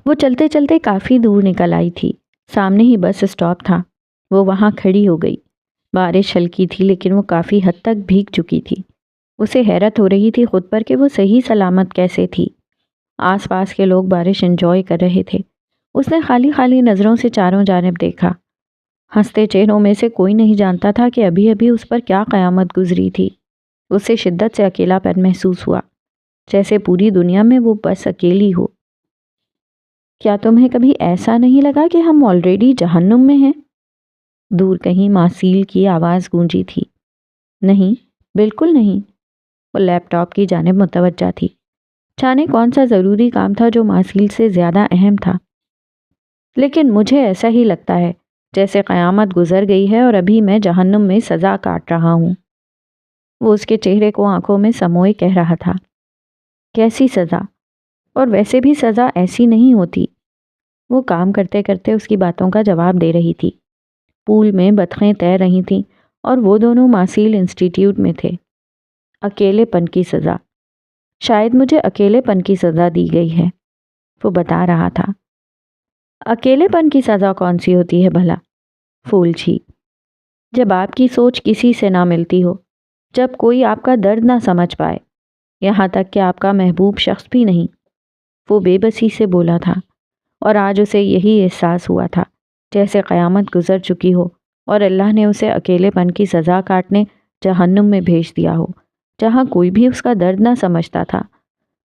A: وہ چلتے چلتے کافی دور نکل آئی تھی، سامنے ہی بس اسٹاپ تھا۔ وہ وہاں کھڑی ہو گئی۔ بارش ہلکی تھی لیکن وہ کافی حد تک بھیگ چکی تھی۔ اسے حیرت ہو رہی تھی خود پر کہ وہ صحیح سلامت کیسے تھی۔ آس پاس کے لوگ بارش انجوائے کر رہے تھے۔ اس نے خالی خالی نظروں سے چاروں جانب دیکھا۔ ہنستے چہروں میں سے کوئی نہیں جانتا تھا کہ ابھی ابھی اس پر کیا قیامت گزری تھی۔ اسے شدت سے اکیلا پن محسوس ہوا، جیسے پوری دنیا میں وہ بس اکیلی ہو۔ کیا تمہیں کبھی ایسا نہیں لگا کہ ہم آلریڈی جہنم میں ہیں؟ دور کہیں ماسیل کی آواز گونجی تھی۔ نہیں، بالکل نہیں۔ وہ لیپ ٹاپ کی جانب متوجہ تھی۔ جانے کون سا ضروری کام تھا جو ماسیل سے زیادہ اہم تھا۔ لیکن مجھے ایسا ہی لگتا ہے جیسے قیامت گزر گئی ہے اور ابھی میں جہنم میں سزا کاٹ رہا ہوں۔ وہ اس کے چہرے کو آنکھوں میں سموئے کہہ رہا تھا۔ کیسی سزا؟ اور ویسے بھی سزا ایسی نہیں ہوتی۔ وہ کام کرتے کرتے اس کی باتوں کا جواب دے رہی تھی۔ پول میں بطخیں تیر رہی تھیں اور وہ دونوں ماسیل انسٹیٹیوٹ میں تھے۔ اکیلے پن کی سزا۔ شاید مجھے اکیلے پن کی سزا دی گئی ہے، وہ بتا رہا تھا۔ اکیلے پن کی سزا کون سی ہوتی ہے بھلا؟ پھول جھی۔ جب آپ کی سوچ کسی سے نہ ملتی ہو، جب کوئی آپ کا درد نہ سمجھ پائے، یہاں تک کہ آپ کا محبوب شخص بھی نہیں۔ وہ بے بسی سے بولا تھا، اور آج اسے یہی احساس ہوا تھا جیسے قیامت گزر چکی ہو اور اللہ نے اسے اکیلے پن کی سزا کاٹنے جہنم میں بھیج دیا ہو، جہاں کوئی بھی اس کا درد نہ سمجھتا تھا،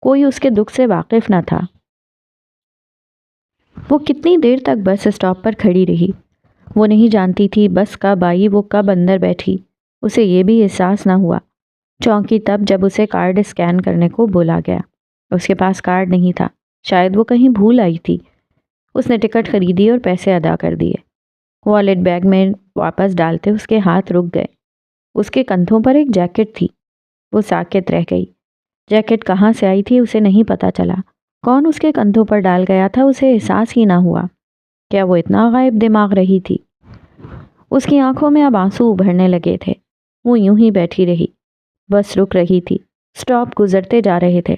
A: کوئی اس کے دکھ سے واقف نہ تھا۔ وہ کتنی دیر تک بس اسٹاپ پر کھڑی رہی۔ وہ نہیں جانتی تھی بس کب آئی، وہ کب اندر بیٹھی۔ اسے یہ بھی احساس نہ ہوا۔ چونکی تب جب اسے کارڈ اسکین کرنے کو بولا گیا۔ اس کے پاس کارڈ نہیں تھا، شاید وہ کہیں بھول آئی تھی۔ اس نے ٹکٹ خریدی اور پیسے ادا کر دیے۔ والیٹ بیگ میں واپس ڈالتے اس کے ہاتھ رک گئے۔ اس کے کندھوں پر ایک جیکٹ تھی۔ وہ ساکت رہ گئی۔ جیکٹ کہاں سے آئی تھی اسے نہیں پتا چلا۔ کون اس کے کندھوں پر ڈال گیا تھا اسے احساس ہی نہ ہوا۔ کیا وہ اتنا غائب دماغ رہی تھی؟ اس کی آنکھوں میں اب آنسو ابھرنے لگے تھے۔ وہ یوں ہی بیٹھی رہی۔ بس رک رہی تھی۔ سٹاپ گزرتے جا رہے تھے۔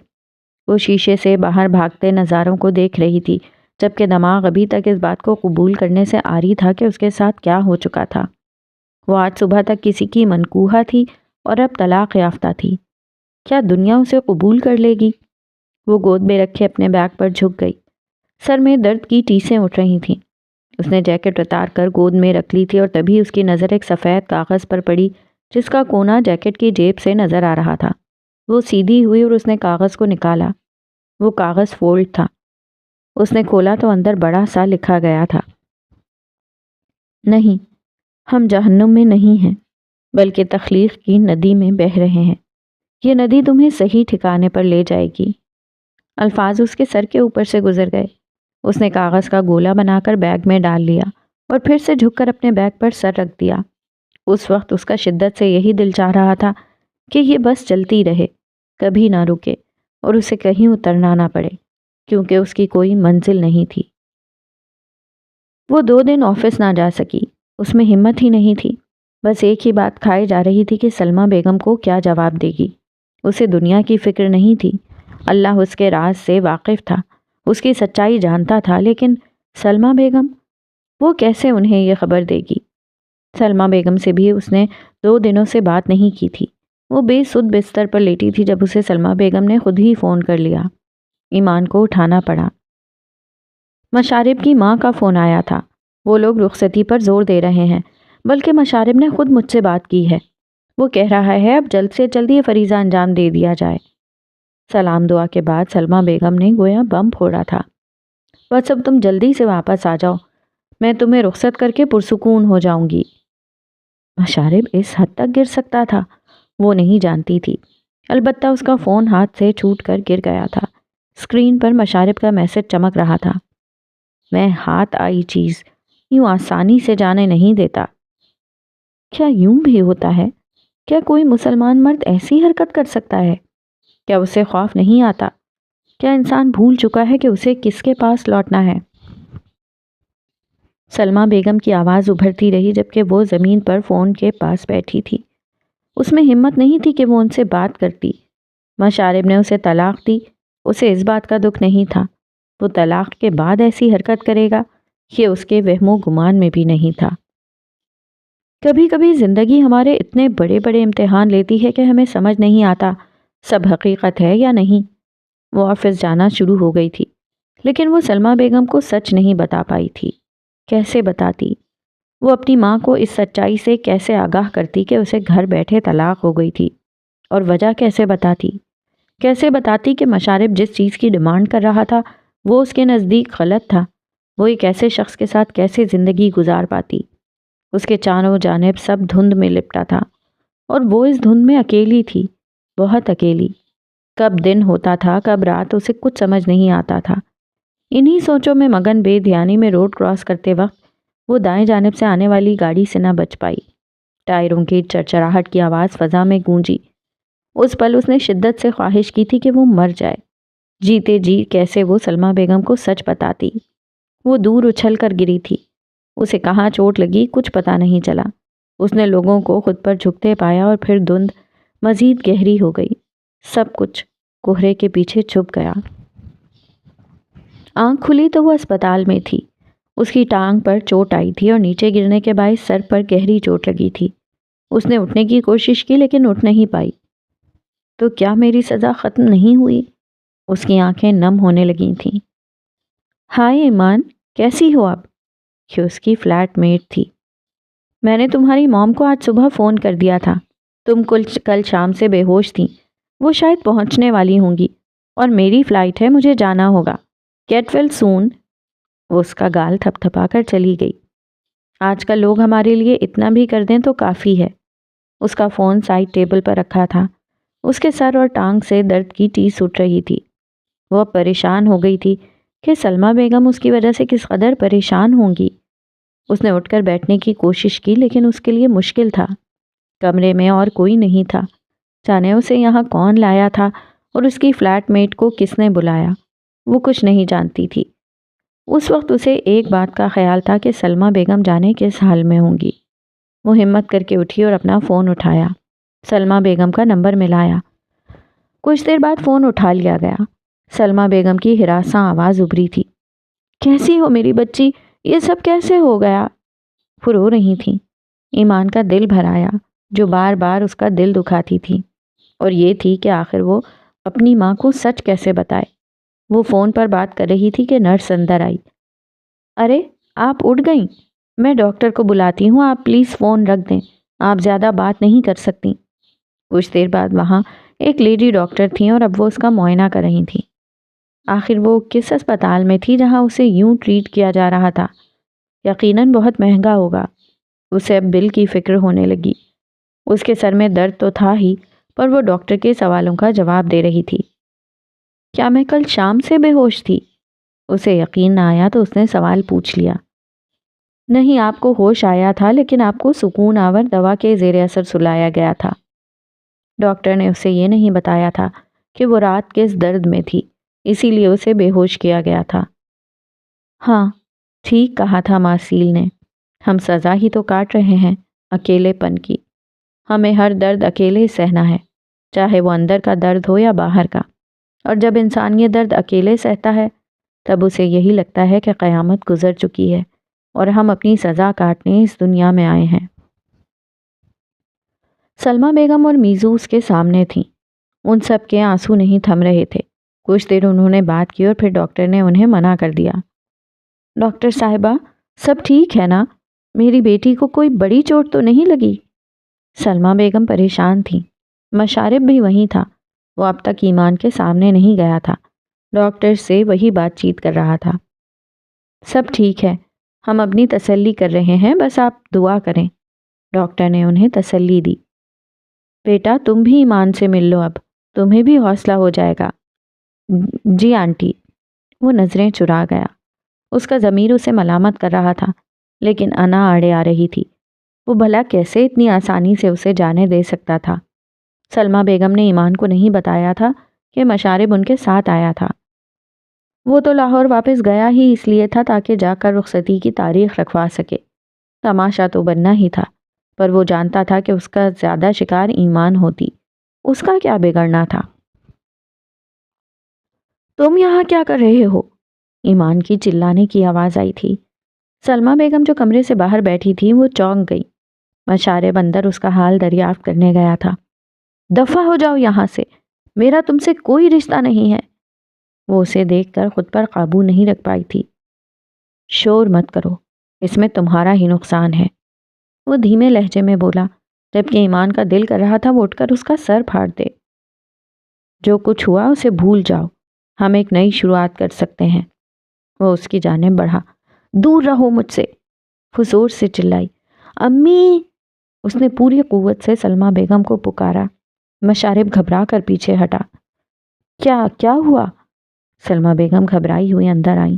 A: وہ شیشے سے باہر بھاگتے نظاروں کو دیکھ رہی تھی، جبکہ دماغ ابھی تک اس بات کو قبول کرنے سے عاری تھا کہ اس کے ساتھ کیا ہو چکا تھا۔ وہ آج صبح تک کسی کی منکوحہ تھی اور اب طلاق یافتہ تھی۔ کیا دنیا اسے قبول کر لے گی؟ وہ گود میں رکھے اپنے بیگ پر جھک گئی۔ سر میں درد کی ٹیسیں اٹھ رہی تھیں۔ اس نے جیکٹ اتار کر گود میں رکھ لی تھی اور تبھی اس کی نظر ایک سفید کاغذ پر پڑی جس کا کونا جیکٹ کی جیب سے نظر آ رہا تھا۔ وہ سیدھی ہوئی اور اس نے کاغذ کو نکالا۔ وہ کاغذ فولڈ تھا۔ اس نے کھولا تو اندر بڑا سا لکھا گیا تھا، نہیں، ہم جہنم میں نہیں ہیں بلکہ تخلیق کی ندی میں بہہ رہے ہیں۔ یہ ندی تمہیں صحیح ٹھکانے پر لے جائے گی۔ الفاظ اس کے سر کے اوپر سے گزر گئے۔ اس نے کاغذ کا گولا بنا کر بیگ میں ڈال لیا اور پھر سے جھک کر اپنے بیگ پر سر رکھ دیا۔ اس وقت اس کا شدت سے یہی دل چاہ رہا تھا کہ یہ بس چلتی رہے، کبھی نہ رکے اور اسے کہیں اترنا نہ پڑے، کیونکہ اس کی کوئی منزل نہیں تھی۔ وہ 2 دن آفس نہ جا سکی، اس میں ہمت ہی نہیں تھی۔ بس ایک ہی بات کھائی جا رہی تھی کہ سلمہ بیگم کو کیا جواب دے گی۔ اسے دنیا کی فکر نہیں تھی۔ اللہ اس کے راز سے واقف تھا، اس کی سچائی جانتا تھا، لیکن سلمہ بیگم، وہ کیسے انہیں یہ خبر دے گی؟ سلمہ بیگم سے بھی اس نے 2 دنوں سے بات نہیں کی تھی۔ وہ بے سد بستر پر لیٹی تھی جب اسے سلمہ بیگم نے خود ہی فون کر لیا۔ ایمان کو اٹھانا پڑا۔ مشارب کی ماں کا فون آیا تھا۔ وہ لوگ رخصتی پر زور دے رہے ہیں، بلکہ مشارب نے خود مجھ سے بات کی ہے۔ وہ کہہ رہا ہے اب جلد سے جلد یہ فریضہ انجام دے دیا جائے۔ سلام دعا کے بعد سلمہ بیگم نے گویا بم پھوڑا تھا۔ بس اب تم جلدی سے واپس آ جاؤ، میں تمہیں رخصت کر کے پرسکون ہو جاؤں گی۔ مشارب اس حد تک گر سکتا تھا، وہ نہیں جانتی تھی۔ البتہ اس کا فون ہاتھ سے چھوٹ کر گر گیا تھا۔ اسکرین پر مشارب کا میسج چمک رہا تھا، میں ہاتھ آئی چیز یوں آسانی سے جانے نہیں دیتا۔ کیا یوں بھی ہوتا ہے؟ کیا کوئی مسلمان مرد ایسی حرکت کر سکتا ہے؟ کیا اسے خوف نہیں آتا؟ کیا انسان بھول چکا ہے کہ اسے کس کے پاس لوٹنا ہے؟ سلمہ بیگم کی آواز ابھرتی رہی جبکہ وہ زمین پر فون کے پاس بیٹھی تھی۔ اس میں ہمت نہیں تھی کہ وہ ان سے بات کرتی۔ مشارب نے اسے طلاق دی، اسے اس بات کا دکھ نہیں تھا۔ وہ طلاق کے بعد ایسی حرکت کرے گا، یہ اس کے وہم و گمان میں بھی نہیں تھا۔ کبھی کبھی زندگی ہمارے اتنے بڑے بڑے امتحان لیتی ہے کہ ہمیں سمجھ نہیں آتا سب حقیقت ہے یا نہیں۔ وہ آفس جانا شروع ہو گئی تھی، لیکن وہ سلمہ بیگم کو سچ نہیں بتا پائی تھی۔ کیسے بتاتی؟ وہ اپنی ماں کو اس سچائی سے کیسے آگاہ کرتی کہ اسے گھر بیٹھے طلاق ہو گئی تھی؟ اور وجہ کیسے بتاتی؟ کیسے بتاتی کہ مشارب جس چیز کی ڈیمانڈ کر رہا تھا وہ اس کے نزدیک غلط تھا؟ وہ ایک ایسے شخص کے ساتھ کیسے زندگی گزار پاتی؟ اس کے چاروں جانب سب دھند میں لپٹا تھا، اور وہ اس دھند میں اکیلی تھی، بہت اکیلی۔ کب دن ہوتا تھا کب رات، اسے کچھ سمجھ نہیں آتا تھا۔ انہی سوچوں میں مگن بے دھیانی میں روڈ کراس کرتے وقت وہ دائیں جانب سے آنے والی گاڑی سے نہ بچ پائی۔ ٹائروں کی چرچراہٹ کی آواز فضا میں گونجی۔ اس پل اس نے شدت سے خواہش کی تھی کہ وہ مر جائے۔ جیتے جی کیسے وہ سلمہ بیگم کو سچ بتاتی۔ وہ دور اچھل کر گری تھی، اسے کہاں چوٹ لگی کچھ پتہ نہیں چلا۔ اس نے لوگوں کو خود پر جھکتے پایا اور پھر دھند مزید گہری ہو گئی، سب کچھ کوہرے کے پیچھے چھپ گیا۔ آنکھ کھلی تو وہ اسپتال میں تھی۔ اس کی ٹانگ پر چوٹ آئی تھی اور نیچے گرنے کے باعث سر پر گہری چوٹ لگی تھی۔ اس نے اٹھنے کی کوشش کی لیکن اٹھ نہیں پائی۔ تو کیا میری سزا ختم نہیں ہوئی؟ اس کی آنکھیں نم ہونے لگی تھیں۔ ہائے ایمان، کیسی ہو آپ؟ یہ اس کی فلیٹ میٹ تھی۔ میں نے تمہاری موم کو آج صبح فون کر دیا تھا، تم کل شام سے بے ہوش تھیں، وہ شاید پہنچنے والی ہوں گی، اور میری فلائٹ ہے، مجھے جانا ہوگا۔ گیٹ ویل سون۔ وہ اس کا گال تھپ تھپا کر چلی گئی۔ آج کل لوگ ہمارے لیے اتنا بھی کر دیں تو کافی ہے۔ اس کا فون سائڈ ٹیبل پر رکھا تھا، اس کے سر اور ٹانگ سے درد کی ٹیس اٹھ رہی تھی۔ وہ اب پریشان ہو گئی تھی کہ سلمہ بیگم اس کی وجہ سے کس قدر پریشان ہوں گی۔ اس نے اٹھ کر بیٹھنے کی کوشش کی لیکن اس کے لیے مشکل تھا۔ کمرے میں اور کوئی نہیں تھا، جانے اسے یہاں کون لایا تھا اور اس کی فلیٹ میٹ کو کس نے بلایا، وہ کچھ نہیں جانتی تھی۔ اس وقت اسے ایک بات کا خیال تھا کہ سلمہ بیگم جانے کس حال میں ہوں گی۔ وہ ہمت کر کے اٹھی اور اپنا فون اٹھایا، سلمہ بیگم کا نمبر ملایا۔ کچھ دیر بعد فون اٹھا لیا گیا۔ سلمہ بیگم کی ہراساں آواز ابھری تھی۔ کیسی ہو میری بچی؟ یہ سب کیسے ہو گیا؟ وہ رو رہی تھیں۔ ایمان کا دل بھر آیا، جو بار بار اس کا دل دکھاتی تھی، اور یہ تھی کہ آخر وہ اپنی ماں کو سچ کیسے بتائے۔ وہ فون پر بات کر رہی تھی کہ نرس اندر آئی۔ ارے آپ اٹھ گئیں؟ میں ڈاکٹر کو بلاتی ہوں، آپ پلیز فون رکھ دیں، آپ زیادہ بات نہیں کر سکتی۔ کچھ دیر بعد وہاں ایک لیڈی ڈاکٹر تھیں اور اب وہ اس کا معائنہ کر رہی تھیں۔ آخر وہ کس اسپتال میں تھی جہاں اسے یوں ٹریٹ کیا جا رہا تھا؟ یقیناً بہت مہنگا ہوگا۔ اسے اب بل کی فکر ہونے لگی۔ اس کے سر میں درد تو تھا ہی، پر وہ ڈاکٹر کے سوالوں کا جواب دے رہی تھی۔ کیا میں کل شام سے بے ہوش تھی؟ اسے یقین نہ آیا تو اس نے سوال پوچھ لیا۔ نہیں، آپ کو ہوش آیا تھا لیکن آپ کو سکون آور دوا کے زیر اثر سلایا گیا تھا۔ ڈاکٹر نے اسے یہ نہیں بتایا تھا کہ وہ رات کس درد میں تھی، اسی لیے اسے بے ہوش کیا گیا تھا۔ ہاں، ٹھیک کہا تھا مارسیل نے، ہم سزا ہی تو کاٹ رہے ہیں اکیلے پن کی۔ ہمیں ہر درد اکیلے سہنا ہے، چاہے وہ اندر کا درد ہو یا باہر کا۔ اور جب انسان یہ درد اکیلے سہتا ہے تب اسے یہی لگتا ہے کہ قیامت گزر چکی ہے اور ہم اپنی سزا کاٹنے اس دنیا میں آئے ہیں۔ سلمہ بیگم اور میزو اس کے سامنے تھیں۔ ان سب کے آنسو نہیں تھم رہے تھے۔ کچھ دیر انہوں نے بات کی اور پھر ڈاکٹر نے انہیں منع کر دیا۔ ڈاکٹر صاحبہ، سب ٹھیک ہے نا؟ میری بیٹی کو کوئی بڑی چوٹ تو نہیں لگی؟ سلمہ بیگم پریشان تھیں۔ مشارب بھی وہیں تھا، وہ اب تک ایمان کے سامنے نہیں گیا تھا، ڈاکٹر سے وہی بات چیت کر رہا تھا۔ سب ٹھیک ہے، ہم اپنی تسلی کر رہے ہیں، بس آپ دعا کریں، ڈاکٹر نے انہیں تسلی دی۔ بیٹا تم بھی ایمان سے مل لو، اب تمہیں بھی حوصلہ ہو جائے گا۔ جی آنٹی۔ وہ نظریں چرا گیا۔ اس کا ضمیر اسے ملامت کر رہا تھا، لیکن انا آڑے آ رہی تھی۔ وہ بھلا کیسے اتنی آسانی سے اسے جانے دے سکتا تھا؟ سلمہ بیگم نے ایمان کو نہیں بتایا تھا کہ مشارب ان کے ساتھ آیا تھا۔ وہ تو لاہور واپس گیا ہی اس لیے تھا تاکہ جا کر رخصتی کی تاریخ رکھوا سکے۔ تماشا تو بننا ہی تھا، پر وہ جانتا تھا کہ اس کا زیادہ شکار ایمان ہوتی۔ اس کا کیا بگڑنا تھا؟ تم یہاں کیا کر رہے ہو؟ ایمان کی چلانے کی آواز آئی تھی۔ سلمہ بیگم جو کمرے سے باہر بیٹھی تھی وہ چونک گئی۔ مشارب اندر اس کا حال دریافت کرنے گیا تھا۔ دفع ہو جاؤ یہاں سے، میرا تم سے کوئی رشتہ نہیں ہے۔ وہ اسے دیکھ کر خود پر قابو نہیں رکھ پائی تھی۔ شور مت کرو، اس میں تمہارا ہی نقصان ہے، وہ دھیمے لہجے میں بولا، جبکہ ایمان کا دل کر رہا تھا وہ اٹھ کر اس کا سر پھاڑ دے۔ جو کچھ ہوا اسے بھول جاؤ، ہم ایک نئی شروعات کر سکتے ہیں۔ وہ اس کی جانب بڑھا۔ دور رہو مجھ سے، وہ زور سے چلائی۔ امی، اس نے پوری قوت سے سلمہ بیگم کو پکارا۔ مشارب گھبرا کر پیچھے ہٹا۔ کیا ہوا؟ سلمہ بیگم گھبرائی ہوئی اندر آئیں،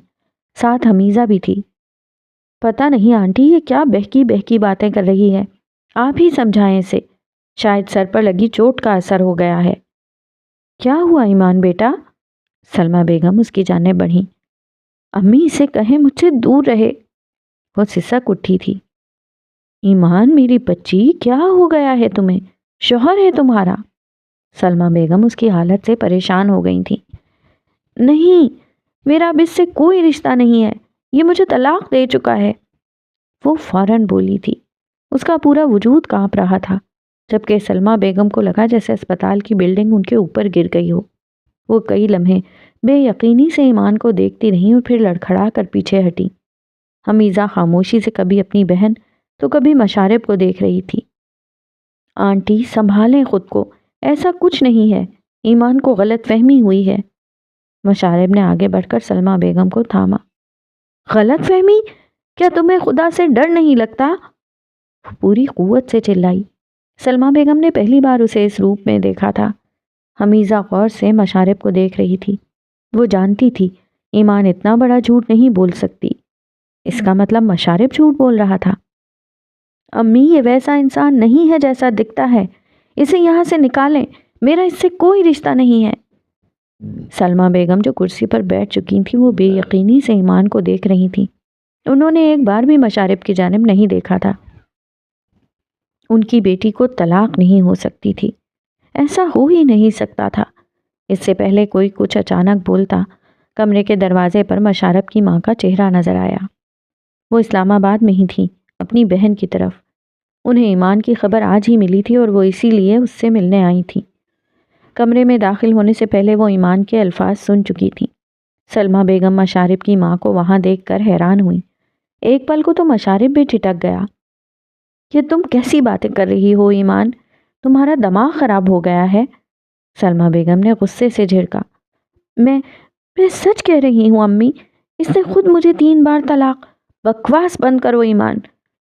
A: ساتھ حمیزہ بھی تھی۔ پتہ نہیں آنٹی، یہ کیا بہکی بہکی باتیں کر رہی ہے، آپ ہی سمجھائیں اسے، شاید سر پر لگی چوٹ کا اثر ہو گیا ہے۔ کیا ہوا ایمان بیٹا؟ سلمہ بیگم اس کی جانب بڑھیں۔ امی اسے کہیں مجھ سے دور رہے، وہ سسک اٹھی تھی۔ ایمان میری بچی، کیا ہو گیا ہے تمہیں؟ شوہر ہے تمہارا؟ سلمہ بیگم اس کی حالت سے پریشان ہو گئی تھی۔ نہیں، میرا اب اس سے کوئی رشتہ نہیں ہے، یہ مجھے طلاق دے چکا ہے، وہ فوراً بولی تھی۔ اس کا پورا وجود کانپ رہا تھا، جبکہ سلمہ بیگم کو لگا جیسے اسپتال کی بلڈنگ ان کے اوپر گر گئی ہو۔ وہ کئی لمحے بے یقینی سے ایمان کو دیکھتی رہیں اور پھر لڑکھڑا کر پیچھے ہٹی۔ حمیزہ خاموشی سے کبھی اپنی بہن تو کبھی مشارب کو دیکھ رہی تھی۔ آنٹی سنبھالیں خود کو، ایسا کچھ نہیں ہے، ایمان کو غلط فہمی ہوئی ہے۔ مشارب نے آگے بڑھ کر سلمہ بیگم کو تھاما۔ غلط فہمی؟ کیا تمہیں خدا سے ڈر نہیں لگتا؟ پوری قوت سے چلائی۔ سلمہ بیگم نے پہلی بار اسے اس روپ میں دیکھا تھا۔ حمیزہ غور سے مشارب کو دیکھ رہی تھی۔ وہ جانتی تھی ایمان اتنا بڑا جھوٹ نہیں بول سکتی، اس کا مطلب مشارب جھوٹ بول رہا تھا۔ امی، یہ ویسا انسان نہیں ہے جیسا دکھتا ہے، اسے یہاں سے نکالیں، میرا اس سے کوئی رشتہ نہیں ہے۔ سلمہ بیگم جو کرسی پر بیٹھ چکی تھی وہ بے یقینی سے ایمان کو دیکھ رہی تھی۔ انہوں نے ایک بار بھی مشارب کی جانب نہیں دیکھا تھا۔ ان کی بیٹی کو طلاق نہیں ہو سکتی تھی، ایسا ہو ہی نہیں سکتا تھا۔ اس سے پہلے کوئی کچھ اچانک بولتا، کمرے کے دروازے پر مشارب کی ماں کا چہرہ نظر آیا۔ وہ اسلام آباد میں ہی تھی، اپنی بہن کی طرف۔ انہیں ایمان کی خبر آج ہی ملی تھی اور وہ اسی لیے اس سے ملنے آئی تھی۔ کمرے میں داخل ہونے سے پہلے وہ ایمان کے الفاظ سن چکی تھی۔ سلمہ بیگم مشارب کی ماں کو وہاں دیکھ کر حیران ہوئی۔ ایک پل کو تو مشارب بھی ٹھٹک گیا۔ یہ تم کیسی باتیں کر رہی ہو ایمان؟ تمہارا دماغ خراب ہو گیا ہے؟ سلمہ بیگم نے غصے سے جھڑکا۔ میں سچ کہہ رہی ہوں امی، اس نے خود مجھے 3 بار طلاق۔ بکواس بند کرو ایمان،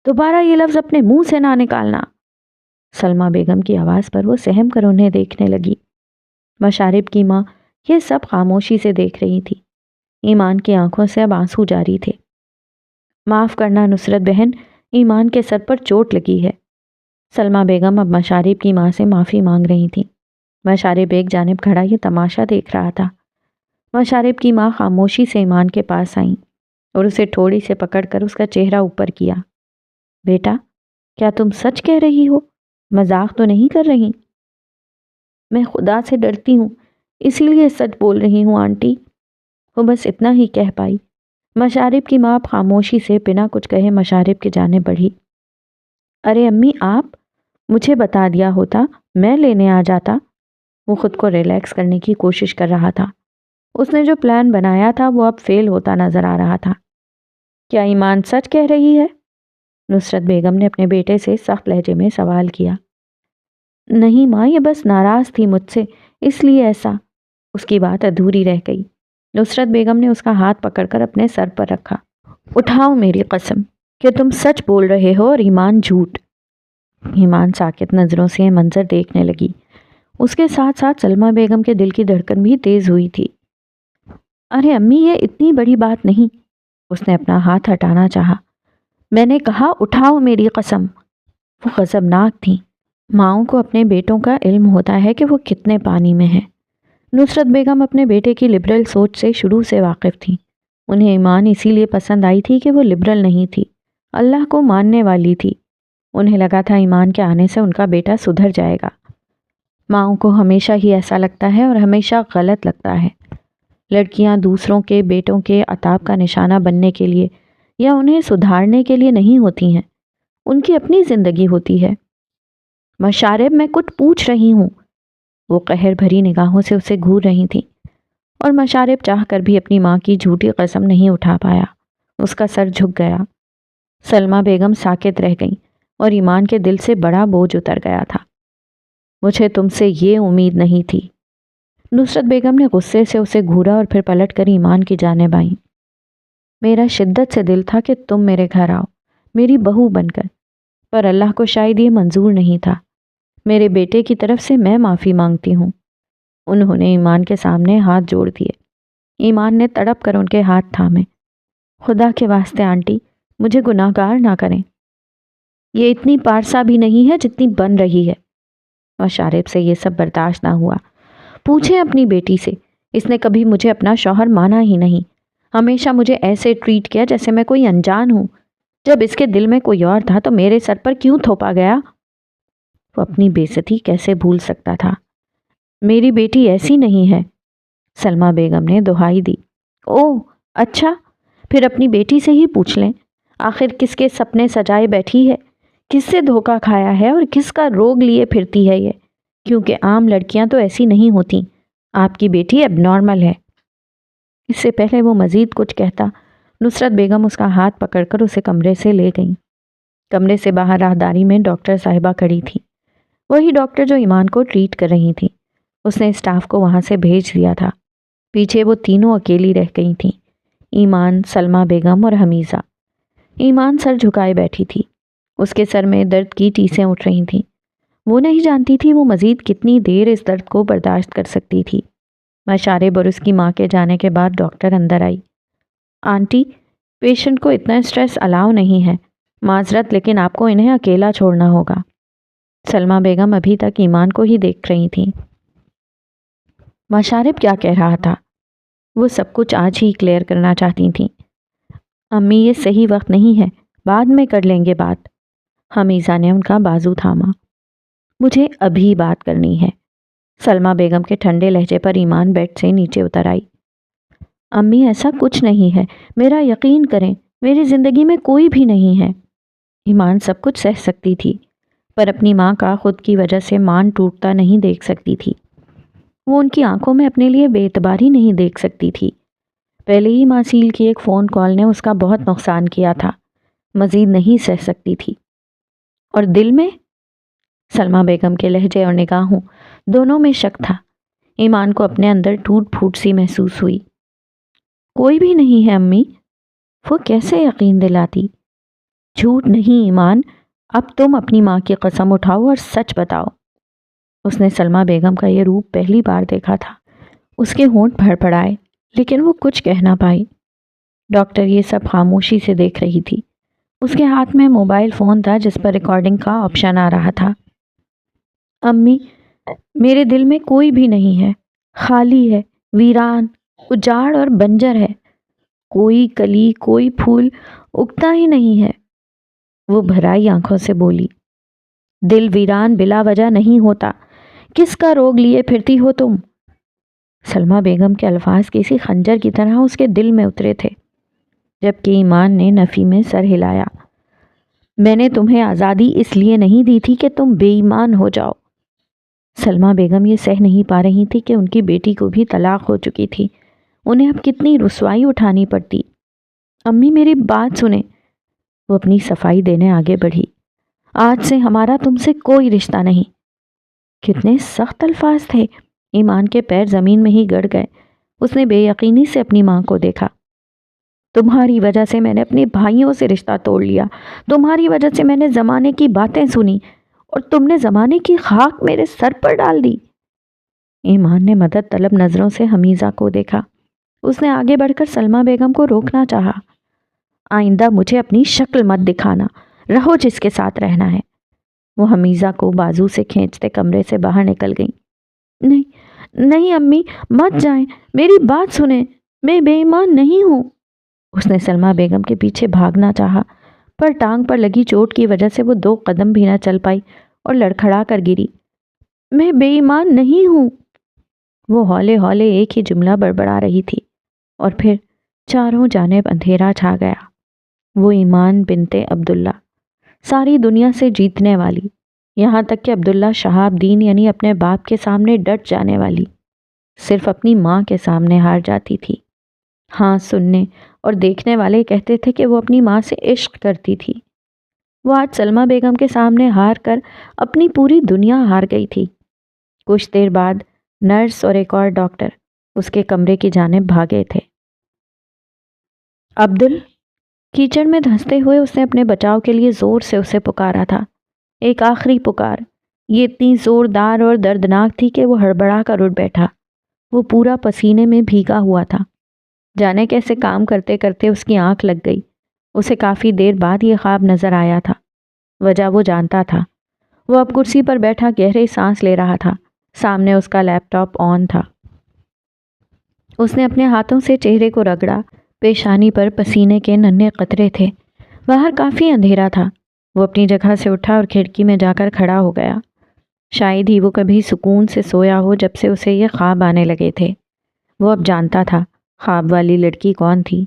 A: دوبارہ یہ لفظ اپنے منہ سے نہ نکالنا۔ سلمہ بیگم کی آواز پر وہ سہم کر انہیں دیکھنے لگی۔ مشارب کی ماں یہ سب خاموشی سے دیکھ رہی تھی۔ ایمان کی آنکھوں سے اب آنسو جاری تھے۔ معاف کرنا نصرت بہن، ایمان کے سر پر چوٹ لگی ہے۔ سلمہ بیگم اب مشارب کی ماں سے معافی مانگ رہی تھی۔ مشارب ایک جانب کھڑا یہ تماشا دیکھ رہا تھا۔ مشارب کی ماں خاموشی سے ایمان کے پاس آئیں اور اسے تھوڑی سے پکڑ کر اس کا چہرہ اوپر کیا۔ بیٹا، کیا تم سچ کہہ رہی ہو؟ مذاق تو نہیں کر رہی؟ میں خدا سے ڈرتی ہوں، اسی لیے سچ بول رہی ہوں آنٹی، وہ بس اتنا ہی کہہ پائی۔ مشارب کی ماں خاموشی سے بنا کچھ کہے مشارب کی جانب بڑھی۔ ارے امی، آپ مجھے بتا دیا ہوتا، میں لینے آ جاتا۔ وہ خود کو ریلیکس کرنے کی کوشش کر رہا تھا۔ اس نے جو پلان بنایا تھا وہ اب فیل ہوتا نظر آ رہا تھا۔ کیا ایمان سچ کہہ رہی ہے؟ نصرت بیگم نے اپنے بیٹے سے سخت لہجے میں سوال کیا۔ نہیں ماں، یہ بس ناراض تھی مجھ سے، اس لیے ایسا۔ اس کی بات ادھوری رہ گئی۔ نصرت بیگم نے اس کا ہاتھ پکڑ کر اپنے سر پر رکھا۔ اٹھاؤ میری قسم کہ تم سچ بول رہے ہو اور ایمان جھوٹ۔ ایمان ساکت نظروں سے یہ منظر دیکھنے لگی۔ اس کے ساتھ ساتھ سلمہ بیگم کے دل کی دھڑکن بھی تیز ہوئی تھی۔ ارے امی، یہ اتنی بڑی بات نہیں۔ اس نے اپنا ہاتھ ہٹانا چاہا۔ میں نے کہا اٹھاؤ میری قسم۔ وہ غضبناک تھیں۔ ماؤں کو اپنے بیٹوں کا علم ہوتا ہے کہ وہ کتنے پانی میں ہیں۔ نصرت بیگم اپنے بیٹے کی لبرل سوچ سے شروع سے واقف تھیں۔ انہیں ایمان اسی لیے پسند آئی تھی کہ وہ لبرل نہیں تھی، اللہ کو ماننے والی تھی۔ انہیں لگا تھا ایمان کے آنے سے ان کا بیٹا سدھر جائے گا۔ ماؤں کو ہمیشہ ہی ایسا لگتا ہے اور ہمیشہ غلط لگتا ہے۔ لڑکیاں دوسروں کے بیٹوں کے عتاب کا نشانہ بننے کے لیے یا انہیں سدھارنے کے لیے نہیں ہوتی ہیں، ان کی اپنی زندگی ہوتی ہے۔ مشارب، میں کچھ پوچھ رہی ہوں۔ وہ قہر بھری نگاہوں سے اسے گھور رہی تھیں، اور مشارب چاہ کر بھی اپنی ماں کی جھوٹی قسم نہیں اٹھا پایا۔ اس کا سر جھک گیا۔ سلمہ بیگم ساکت رہ گئیں اور ایمان کے دل سے بڑا بوجھ اتر گیا تھا۔ مجھے تم سے یہ امید نہیں تھی۔ نصرت بیگم نے غصے سے اسے گھورا اور پھر پلٹ کر ایمان کی جانب آئیں۔ میرا شدت سے دل تھا کہ تم میرے گھر آؤ، میری بہو بن کر، پر اللہ کو شاید یہ منظور نہیں تھا۔ میرے بیٹے کی طرف سے میں معافی مانگتی ہوں۔ انہوں نے ایمان کے سامنے ہاتھ جوڑ دیے۔ ایمان نے تڑپ کر ان کے ہاتھ تھامے۔ خدا کے واسطے آنٹی، مجھے گناہگار نہ کریں۔ یہ اتنی پارسا بھی نہیں ہے جتنی بن رہی ہے۔ مشارب سے یہ سب برداشت نہ ہوا۔ پوچھیں اپنی بیٹی سے، اس نے کبھی مجھے اپنا شوہر مانا ہی نہیں، ہمیشہ مجھے ایسے ٹریٹ کیا جیسے میں کوئی انجان ہوں۔ جب اس کے دل میں کوئی اور تھا تو میرے سر پر کیوں تھوپا گیا؟ وہ اپنی بے عزتی کیسے بھول سکتا تھا؟ میری بیٹی ایسی نہیں ہے، سلمہ بیگم نے دہائی دی۔ اوہ اچھا، پھر اپنی بیٹی سے ہی پوچھ لیں، آخر کس کے سپنے سجائے بیٹھی ہے، کس سے دھوکہ کھایا ہے اور کس کا روگ لیے پھرتی ہے یہ، کیونکہ عام لڑکیاں تو ایسی نہیں ہوتی، آپ کی بیٹی اب نارمل ہے۔ اس سے پہلے وہ مزید کچھ کہتا، نصرت بیگم اس کا ہاتھ پکڑ کر اسے کمرے سے لے گئیں۔ کمرے سے باہر راہداری میں ڈاکٹر صاحبہ کھڑی تھی، وہی ڈاکٹر جو ایمان کو ٹریٹ کر رہی تھی۔ اس نے اسٹاف کو وہاں سے بھیج دیا تھا۔ پیچھے وہ تینوں اکیلی رہ گئی تھیں، ایمان، سلمہ بیگم اور حمیزہ۔ ایمان سر جھکائے بیٹھی تھی، اس کے سر میں درد کی ٹیسیں اٹھ رہی تھیں۔ وہ نہیں جانتی تھی وہ مزید کتنی دیر اس درد کو برداشت کر سکتی تھی۔ مشارب اور اس کی ماں کے جانے کے بعد ڈاکٹر اندر آئی۔ آنٹی، پیشنٹ کو اتنا اسٹریس الاؤ نہیں ہے، معذرت، لیکن آپ کو انہیں اکیلا چھوڑنا ہوگا۔ سلمہ بیگم ابھی تک ایمان کو ہی دیکھ رہی تھیں۔ مشارب کیا کہہ رہا تھا؟ وہ سب کچھ آج ہی کلیئر کرنا چاہتی تھیں۔ امی، یہ صحیح وقت نہیں ہے، بعد میں کر لیں گے بات۔ حمیزہ نے ان کا بازو تھاما۔ مجھے ابھی بات کرنی ہے۔ سلمہ بیگم کے ٹھنڈے لہجے پر ایمان بیڈ سے نیچے اتر آئی۔ امی، ایسا کچھ نہیں ہے، میرا یقین کریں، میری زندگی میں کوئی بھی نہیں ہے۔ ایمان سب کچھ سہ سکتی تھی، پر اپنی ماں کا خود کی وجہ سے مان ٹوٹتا نہیں دیکھ سکتی تھی۔ وہ ان کی آنکھوں میں اپنے لیے بے اعتباری نہیں دیکھ سکتی تھی۔ پہلے ہی ماسیل کی ایک فون کال نے اس کا بہت نقصان کیا تھا، مزید نہیں سہ سکتی تھی۔ اور دل میں؟ سلمہ بیگم کے لہجے اور نگاہوں دونوں میں شک تھا۔ ایمان کو اپنے اندر ٹوٹ پھوٹ سی محسوس ہوئی۔ کوئی بھی نہیں ہے امی، وہ کیسے یقین دلاتی؟ جھوٹ نہیں ایمان، اب تم اپنی ماں کی قسم اٹھاؤ اور سچ بتاؤ۔ اس نے سلمہ بیگم کا یہ روپ پہلی بار دیکھا تھا۔ اس کے ہونٹ پھڑپڑائے، لیکن وہ کچھ کہہ نہ پائی۔ ڈاکٹر یہ سب خاموشی سے دیکھ رہی تھی۔ اس کے ہاتھ میں موبائل فون تھا جس پر ریکارڈنگ کا آپشن آ رہا تھا۔ امی، میرے دل میں کوئی بھی نہیں ہے، خالی ہے، ویران، اجاڑ اور بنجر ہے، کوئی کلی، کوئی پھول اگتا ہی نہیں ہے۔ وہ بھرائی آنکھوں سے بولی، دل ویران بلا وجہ نہیں ہوتا، کس کا روگ لیے پھرتی ہو تم؟ سلمہ بیگم کے الفاظ کسی خنجر کی طرح اس کے دل میں اترے تھے، جبکہ ایمان نے نفی میں سر ہلایا۔ میں نے تمہیں آزادی اس لیے نہیں دی تھی کہ تم بے ایمان ہو جاؤ۔ سلمہ بیگم یہ سہ نہیں پا رہی تھی کہ ان کی بیٹی کو بھی طلاق ہو چکی تھی، انہیں اب کتنی رسوائی اٹھانی پڑتی۔ امی، میری بات سنیں۔ وہ اپنی صفائی دینے آگے بڑھی۔ آج سے ہمارا تم سے کوئی رشتہ نہیں۔ کتنے سخت الفاظ تھے، ایمان کے پیر زمین میں ہی گڑ گئے۔ اس نے بے یقینی سے اپنی ماں کو دیکھا۔ تمہاری وجہ سے میں نے اپنے بھائیوں سے رشتہ توڑ لیا، تمہاری وجہ سے میں نے زمانے کی باتیں سنی، اور تم نے زمانے کی خاک میرے سر پر ڈال دی۔ ایمان نے مدد طلب نظروں سے حمیزہ کو دیکھا۔ اس نے آگے بڑھ کر سلمہ بیگم کو روکنا چاہا۔ آئندہ مجھے اپنی شکل مت دکھانا، رہو جس کے ساتھ رہنا ہے۔ وہ حمیزہ کو بازو سے کھینچتے کمرے سے باہر نکل گئیں۔ نہیں نہیں امی، مت جائیں، میری بات سنیں، میں بے ایمان نہیں ہوں۔ اس نے سلمہ بیگم کے پیچھے بھاگنا چاہا، پر ٹانگ پر لگی چوٹ کی وجہ سے وہ 2 قدم بھی نہ چل پائی اور لڑکھڑا کر گری۔ میں بے ایمان نہیں ہوں۔ وہ ہولے ہولے ایک ہی جملہ بڑبڑا رہی تھی اور پھر چاروں جانب اندھیرا چھا گیا۔ وہ ایمان بنت عبداللہ، ساری دنیا سے جیتنے والی، یہاں تک کہ عبداللہ شہاب دین یعنی اپنے باپ کے سامنے ڈٹ جانے والی، صرف اپنی ماں کے سامنے ہار جاتی تھی۔ ہاں، سننے اور دیکھنے والے کہتے تھے کہ وہ اپنی ماں سے عشق کرتی تھی۔ وہ آج سلمہ بیگم کے سامنے ہار کر اپنی پوری دنیا ہار گئی تھی۔ کچھ دیر بعد نرس اور ایک اور ڈاکٹر اس کے کمرے کی جانب بھاگے تھے۔ عبدل، کیچڑ میں دھنستے ہوئے اس نے اپنے بچاؤ کے لیے زور سے اسے پکارا تھا، ایک آخری پکار۔ یہ اتنی زوردار اور دردناک تھی کہ وہ ہڑبڑا کر اٹھ بیٹھا۔ وہ پورا پسینے میں بھیگا ہوا تھا۔ جانے کیسے کام کرتے کرتے اس کی آنکھ لگ گئی۔ اسے کافی دیر بعد یہ خواب نظر آیا تھا۔ وجہ وہ جانتا تھا۔ وہ اب کرسی پر بیٹھا گہری سانس لے رہا تھا۔ سامنے اس کا لیپ ٹاپ آن تھا۔ اس نے اپنے ہاتھوں سے چہرے کو رگڑا۔ پیشانی پر پسینے کے ننھے قطرے تھے۔ باہر کافی اندھیرا تھا۔ وہ اپنی جگہ سے اٹھا اور کھڑکی میں جا کر کھڑا ہو گیا۔ شاید ہی وہ کبھی سکون سے سویا ہو جب سے اسے یہ خواب آنے لگے تھے۔ وہ اب جانتا تھا خواب والی لڑکی کون تھی،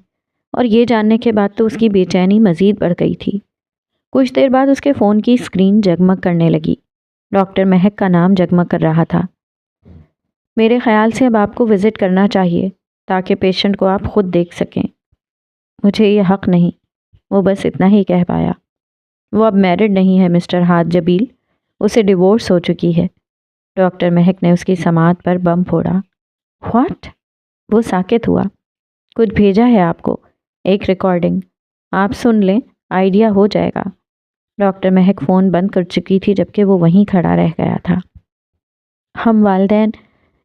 A: اور یہ جاننے کے بعد تو اس کی بے چینی مزید بڑھ گئی تھی۔ کچھ دیر بعد اس کے فون کی اسکرین جگمگ کرنے لگی۔ ڈاکٹر مہک کا نام جگمگ کر رہا تھا۔ میرے خیال سے اب آپ کو وزٹ کرنا چاہیے تاکہ پیشنٹ کو آپ خود دیکھ سکیں۔ مجھے یہ حق نہیں، وہ بس اتنا ہی کہہ پایا۔ وہ اب میرڈ نہیں ہے مسٹر ہاد جبیل، اسے ڈیورس ہو چکی ہے۔ ڈاکٹر مہک نے اس کی سماعت پر بم پھوڑا۔ واٹ؟ وہ ساکت ہوا۔ کچھ بھیجا ہے آپ کو، ایک ریکارڈنگ، آپ سن لیں، آئیڈیا ہو جائے گا۔ ڈاکٹر مہک فون بند کر چکی تھی جبکہ وہ وہیں کھڑا رہ گیا تھا۔ ہم والدین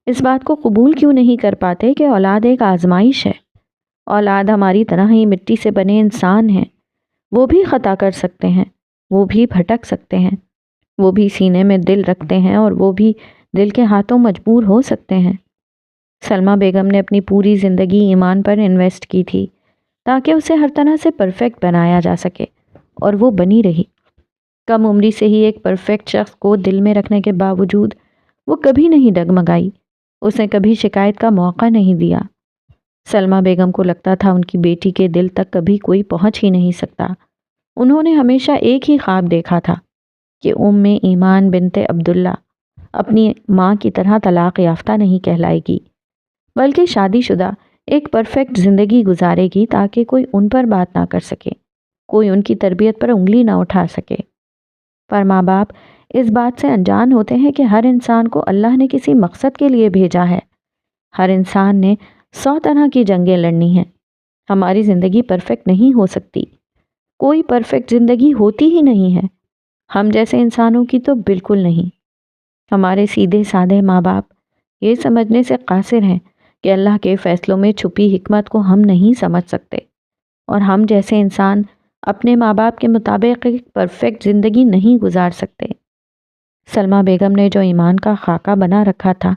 A: اس بات کو قبول کیوں نہیں کر پاتے کہ اولاد ایک آزمائش ہے؟ اولاد ہماری طرح ہی مٹی سے بنے انسان ہیں۔ وہ بھی خطا کر سکتے ہیں، وہ بھی بھٹک سکتے ہیں، وہ بھی سینے میں دل رکھتے ہیں اور وہ بھی دل کے ہاتھوں مجبور ہو سکتے ہیں۔ سلمہ بیگم نے اپنی پوری زندگی ایمان پر انویسٹ کی تھی تاکہ اسے ہر طرح سے پرفیکٹ بنایا جا سکے، اور وہ بنی رہی۔ کم عمری سے ہی ایک پرفیکٹ شخص کو دل میں رکھنے کے باوجود وہ کبھی نہیں ڈگمگائی، اس نے کبھی شکایت کا موقع نہیں دیا۔ سلمہ بیگم کو لگتا تھا ان کی بیٹی کے دل تک کبھی کوئی پہنچ ہی نہیں سکتا۔ انہوں نے ہمیشہ ایک ہی خواب دیکھا تھا کہ ایمان بنت عبداللہ اپنی ماں کی طرح طلاق یافتہ نہیں کہلائے گی، بلکہ شادی شدہ ایک پرفیکٹ زندگی گزارے گی تاکہ کوئی ان پر بات نہ کر سکے، کوئی ان کی تربیت پر انگلی نہ اٹھا سکے۔ پر ماں باپ اس بات سے انجان ہوتے ہیں کہ ہر انسان کو اللہ نے کسی مقصد کے لیے بھیجا ہے۔ ہر انسان نے 100 طرح کی جنگیں لڑنی ہیں۔ ہماری زندگی پرفیکٹ نہیں ہو سکتی، کوئی پرفیکٹ زندگی ہوتی ہی نہیں ہے، ہم جیسے انسانوں کی تو بالکل نہیں۔ ہمارے سیدھے سادے ماں باپ یہ سمجھنے سے قاصر ہیں کہ اللہ کے فیصلوں میں چھپی حکمت کو ہم نہیں سمجھ سکتے، اور ہم جیسے انسان اپنے ماں باپ کے مطابق ایک پرفیکٹ زندگی نہیں گزار سکتے۔ سلمہ بیگم نے جو ایمان کا خاکہ بنا رکھا تھا،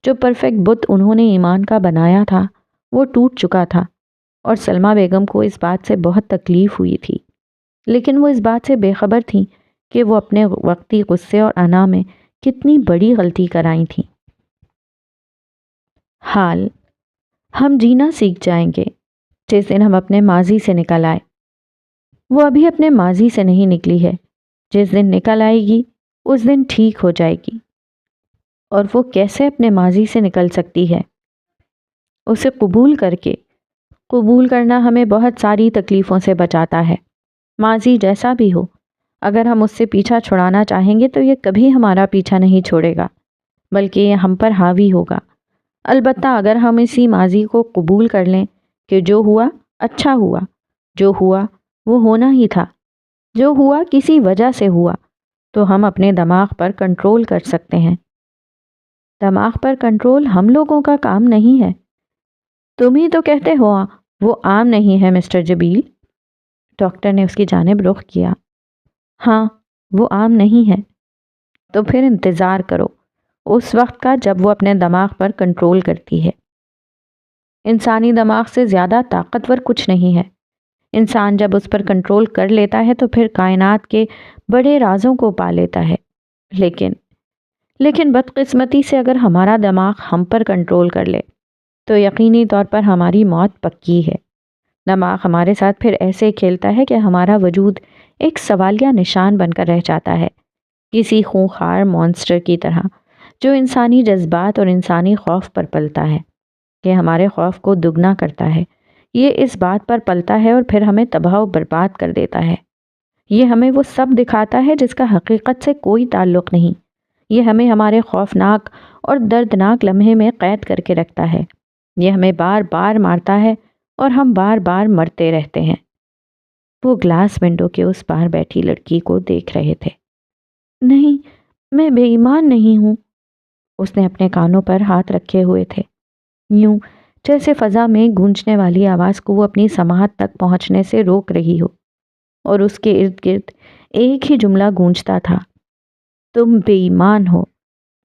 A: جو پرفیکٹ بت انہوں نے ایمان کا بنایا تھا، وہ ٹوٹ چکا تھا، اور سلمہ بیگم کو اس بات سے بہت تکلیف ہوئی تھی، لیکن وہ اس بات سے بے خبر تھیں کہ وہ اپنے وقتی غصے اور انا میں کتنی بڑی غلطی کرائی تھیں۔ حال ہم جینا سیکھ جائیں گے جس دن ہم اپنے ماضی سے نکل آئے۔ وہ ابھی اپنے ماضی سے نہیں نکلی ہے، جس دن نکل آئے گی اس دن ٹھیک ہو جائے گی۔ اور وہ کیسے اپنے ماضی سے نکل سکتی ہے؟ اسے قبول کر کے۔ قبول کرنا ہمیں بہت ساری تکلیفوں سے بچاتا ہے۔ ماضی جیسا بھی ہو، اگر ہم اس سے پیچھا چھڑانا چاہیں گے تو یہ کبھی ہمارا پیچھا نہیں چھوڑے گا، بلکہ یہ ہم پر حاوی ہوگا۔ البتہ اگر ہم اسی ماضی کو قبول کر لیں کہ جو ہوا اچھا ہوا، جو ہوا وہ ہونا ہی تھا، جو ہوا کسی وجہ سے ہوا، تو ہم اپنے دماغ پر کنٹرول کر سکتے ہیں۔ دماغ پر کنٹرول ہم لوگوں کا کام نہیں ہے۔ تم ہی تو کہتے ہو وہ عام نہیں ہے مسٹر جبیل۔ ڈاکٹر نے اس کی جانب رخ کیا۔ ہاں، وہ عام نہیں ہے۔ تو پھر انتظار کرو اس وقت کا جب وہ اپنے دماغ پر کنٹرول کرتی ہے۔ انسانی دماغ سے زیادہ طاقتور کچھ نہیں ہے۔ انسان جب اس پر کنٹرول کر لیتا ہے تو پھر کائنات کے بڑے رازوں کو پا لیتا ہے۔ لیکن بدقسمتی سے اگر ہمارا دماغ ہم پر کنٹرول کر لے تو یقینی طور پر ہماری موت پکی ہے۔ دماغ ہمارے ساتھ پھر ایسے کھیلتا ہے کہ ہمارا وجود ایک سوالیہ نشان بن کر رہ جاتا ہے، کسی خونخوار مونسٹر کی طرح جو انسانی جذبات اور انسانی خوف پر پلتا ہے، کہ ہمارے خوف کو دگنا کرتا ہے۔ یہ اس بات پر پلتا ہے اور پھر ہمیں تباہ و برباد کر دیتا ہے۔ یہ ہمیں وہ سب دکھاتا ہے جس کا حقیقت سے کوئی تعلق نہیں۔ یہ ہمیں ہمارے خوفناک اور دردناک لمحے میں قید کر کے رکھتا ہے۔ یہ ہمیں بار بار مارتا ہے اور ہم بار بار مرتے رہتے ہیں۔ وہ گلاس ونڈو کے اس پار بیٹھی لڑکی کو دیکھ رہے تھے۔ نہیں، میں بے ایمان نہیں ہوں۔ اس نے اپنے کانوں پر ہاتھ رکھے ہوئے تھے، یوں جیسے فضا میں گونجنے والی آواز کو وہ اپنی سماعت تک پہنچنے سے روک رہی ہو، اور اس کے ارد گرد ایک ہی جملہ گونجتا تھا، تم بے ایمان ہو،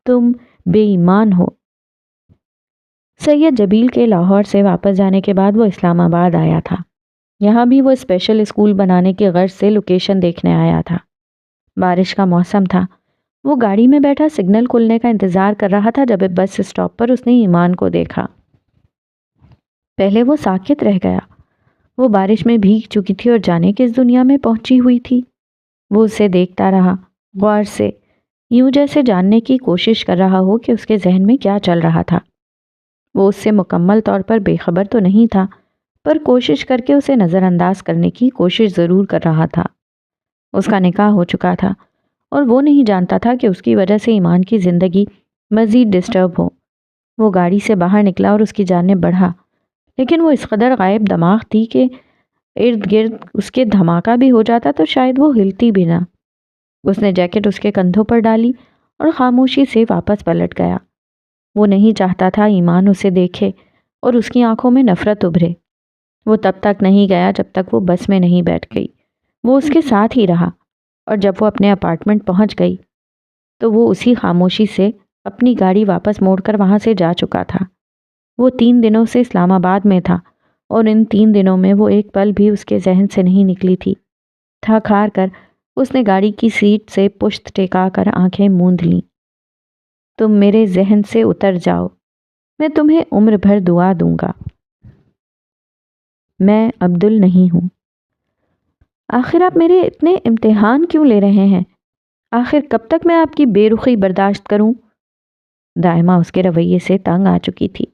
A: تم بے ایمان ہو۔ سید جبیل کے لاہور سے واپس جانے کے بعد وہ اسلام آباد آیا تھا۔ یہاں بھی وہ اسپیشل اسکول بنانے کی غرض سے لوکیشن دیکھنے آیا تھا۔ بارش کا موسم تھا۔ وہ گاڑی میں بیٹھا سگنل کھلنے کا انتظار کر رہا تھا جب بس اسٹاپ پر اس نے ایمان کو دیکھا۔ پہلے وہ ساکت رہ گیا۔ وہ بارش میں بھیگ چکی تھی اور جانے کس دنیا میں پہنچی ہوئی تھی۔ وہ اسے دیکھتا رہا، غور سے، یوں جیسے جاننے کی کوشش کر رہا ہو کہ اس کے ذہن میں کیا چل رہا تھا۔ وہ اس سے مکمل طور پر بے خبر تو نہیں تھا، پر کوشش کر کے اسے نظر انداز کرنے کی کوشش ضرور کر رہا تھا۔ اس کا نکاح ہو چکا تھا اور وہ نہیں جانتا تھا کہ اس کی وجہ سے ایمان کی زندگی مزید ڈسٹرب ہو۔ وہ گاڑی سے باہر نکلا اور اس کی جانب بڑھا، لیکن وہ اس قدر غائب دماغ تھی کہ ارد گرد اس کے دھماکہ بھی ہو جاتا تو شاید وہ ہلتی بھی نہ۔ اس نے جیکٹ اس کے کندھوں پر ڈالی اور خاموشی سے واپس پلٹ گیا۔ وہ نہیں چاہتا تھا ایمان اسے دیکھے اور اس کی آنکھوں میں نفرت ابھرے۔ وہ تب تک نہیں گیا جب تک وہ بس میں نہیں بیٹھ گئی۔ وہ اس کے ساتھ ہی رہا، اور جب وہ اپنے اپارٹمنٹ پہنچ گئی تو وہ اسی خاموشی سے اپنی گاڑی واپس موڑ کر وہاں سے جا چکا تھا۔ وہ 3 دنوں سے اسلام آباد میں تھا اور ان 3 دنوں میں وہ ایک پل بھی اس کے ذہن سے نہیں نکلی تھی۔ تھک ہار کر اس نے گاڑی کی سیٹ سے پشت ٹیکا کر آنکھیں موند لیں۔ تم میرے ذہن سے اتر جاؤ، میں تمہیں عمر بھر دعا دوں گا۔ میں عبدل نہیں ہوں۔ آخر آپ میرے اتنے امتحان کیوں لے رہے ہیں؟ آخر کب تک میں آپ کی بے رخی برداشت کروں؟ دائمہ اس کے رویے سے تنگ آ چکی تھی۔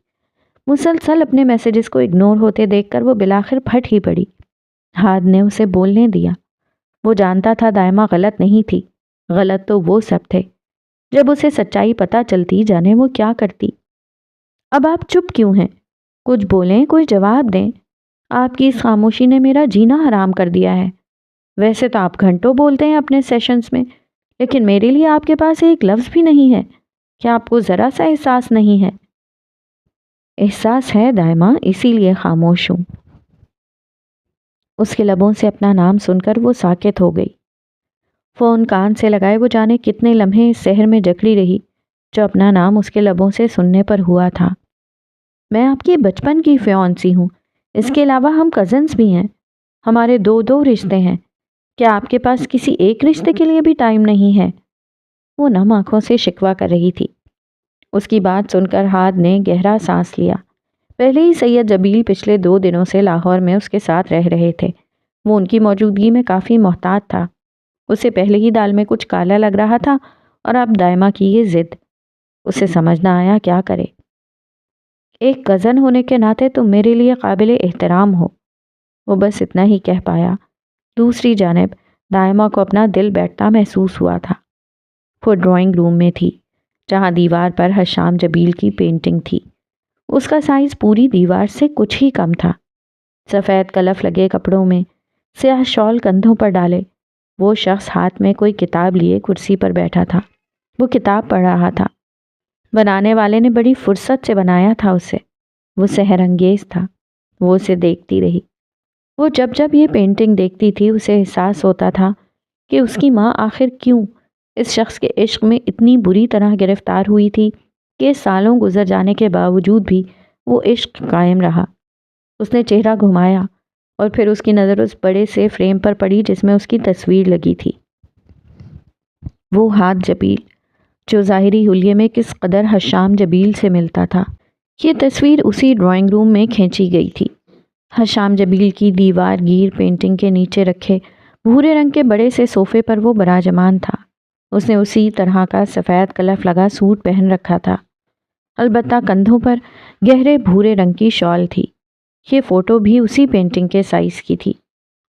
A: مسلسل اپنے میسیجز کو اگنور ہوتے دیکھ کر وہ بالآخر پھٹ ہی پڑی۔ ہاد نے اسے بولنے دیا۔ وہ جانتا تھا دائمہ غلط نہیں تھی، غلط تو وہ سب تھے۔ جب اسے سچائی پتہ چلتی جانے وہ کیا کرتی۔ اب آپ چپ کیوں ہیں؟ کچھ بولیں، کوئی جواب دیں۔ آپ کی اس خاموشی نے میرا جینا حرام کر دیا ہے۔ ویسے تو آپ گھنٹوں بولتے ہیں اپنے سیشنز میں، لیکن میرے لیے آپ کے پاس ایک لفظ بھی نہیں ہے۔ کیا آپ کو ذرا سا احساس نہیں ہے؟ احساس ہے دائمہ، اسی لیے خاموش ہوں۔ اس کے لبوں سے اپنا نام سن کر وہ ساکت ہو گئی۔ فون کان سے لگائے وہ جانے کتنے لمحے اس شہر میں جکڑی رہی جو اپنا نام اس کے لبوں سے سننے پر ہوا تھا۔ میں آپ کی بچپن کی فیونسی ہوں، اس کے علاوہ ہم کزنز بھی ہیں، ہمارے 2 رشتے ہیں۔ کیا آپ کے پاس کسی ایک رشتے کے لیے بھی ٹائم نہیں ہے؟ وہ نم آنکھوں سے شکوہ کر رہی تھی۔ اس کی بات سن کر ہاد نے گہرا سانس لیا۔ پہلے ہی سید جبیل پچھلے 2 دنوں سے لاہور میں اس کے ساتھ رہ رہے تھے۔ وہ ان کی موجودگی میں کافی محتاط تھا۔ اسے پہلے ہی دال میں کچھ کالا لگ رہا تھا، اور اب دائمہ کی یہ ضد، اسے سمجھ نہ آیا کیا کرے۔ ایک کزن ہونے کے ناطے تم میرے لیے قابل احترام ہو، وہ بس اتنا ہی کہہ پایا۔ دوسری جانب دائمہ کو اپنا دل بیٹھتا محسوس ہوا تھا۔ وہ ڈرائنگ روم میں تھی، جہاں دیوار پر حشام جبیل کی پینٹنگ تھی۔ اس کا سائز پوری دیوار سے کچھ ہی کم تھا۔ سفید کلف لگے کپڑوں میں، سیاہ شال کندھوں پر ڈالے، وہ شخص ہاتھ میں کوئی کتاب لیے کرسی پر بیٹھا تھا۔ وہ کتاب پڑھ رہا تھا۔ بنانے والے نے بڑی فرصت سے بنایا تھا اسے۔ وہ سحر انگیز تھا۔ وہ اسے دیکھتی رہی۔ وہ جب جب یہ پینٹنگ دیکھتی تھی اسے احساس ہوتا تھا کہ اس کی ماں آخر کیوں اس شخص کے عشق میں اتنی بری طرح گرفتار ہوئی تھی کہ سالوں گزر جانے کے باوجود بھی وہ عشق قائم رہا۔ اس نے چہرہ گھمایا اور پھر اس کی نظر اس بڑے سے فریم پر پڑی جس میں اس کی تصویر لگی تھی۔ وہ ہاد جبیل جو ظاہری حلیے میں کس قدر حشام جبیل سے ملتا تھا۔ یہ تصویر اسی ڈرائنگ روم میں کھینچی گئی تھی۔ حشام جبیل کی دیوار گیر پینٹنگ کے نیچے رکھے بھورے رنگ کے بڑے سے صوفے پر وہ براجمان تھا۔ اس نے اسی طرح کا سفید کلف لگا سوٹ پہن رکھا تھا، البتہ کندھوں پر گہرے بھورے رنگ کی شال تھی۔ یہ فوٹو بھی اسی پینٹنگ کے سائز کی تھی،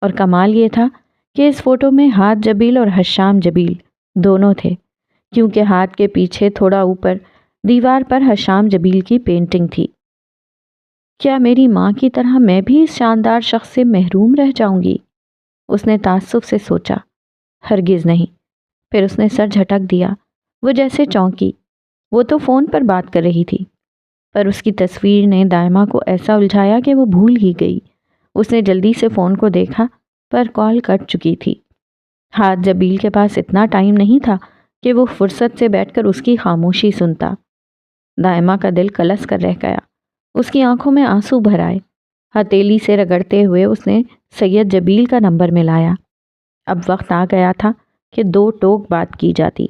A: اور کمال یہ تھا کہ اس فوٹو میں ہاتھ جبیل اور حشام جبیل دونوں تھے، کیونکہ ہاتھ کے پیچھے تھوڑا اوپر دیوار پر حشام جبیل کی پینٹنگ تھی۔ کیا میری ماں کی طرح میں بھی اس شاندار شخص سے محروم رہ جاؤں گی؟ اس نے تعصب سے سوچا۔ ہرگز نہیں۔ پھر اس نے سر جھٹک دیا۔ وہ جیسے چونکی۔ وہ تو فون پر بات کر رہی تھی، پر اس کی تصویر نے دائمہ کو ایسا الجھایا کہ وہ بھول ہی گئی۔ اس نے جلدی سے فون کو دیکھا، پر کال کٹ چکی تھی۔ ہاتھ جبیل کے پاس اتنا ٹائم نہیں تھا کہ وہ فرصت سے بیٹھ کر اس کی خاموشی سنتا۔ دائمہ کا دل کلس کر رہ گیا۔ اس کی آنکھوں میں آنسو بھر آئے۔ ہتھیلی سے رگڑتے ہوئے اس نے سید جبیل کا نمبر ملایا۔ اب وقت آ گیا تھا کہ دو ٹوک بات کی جاتی۔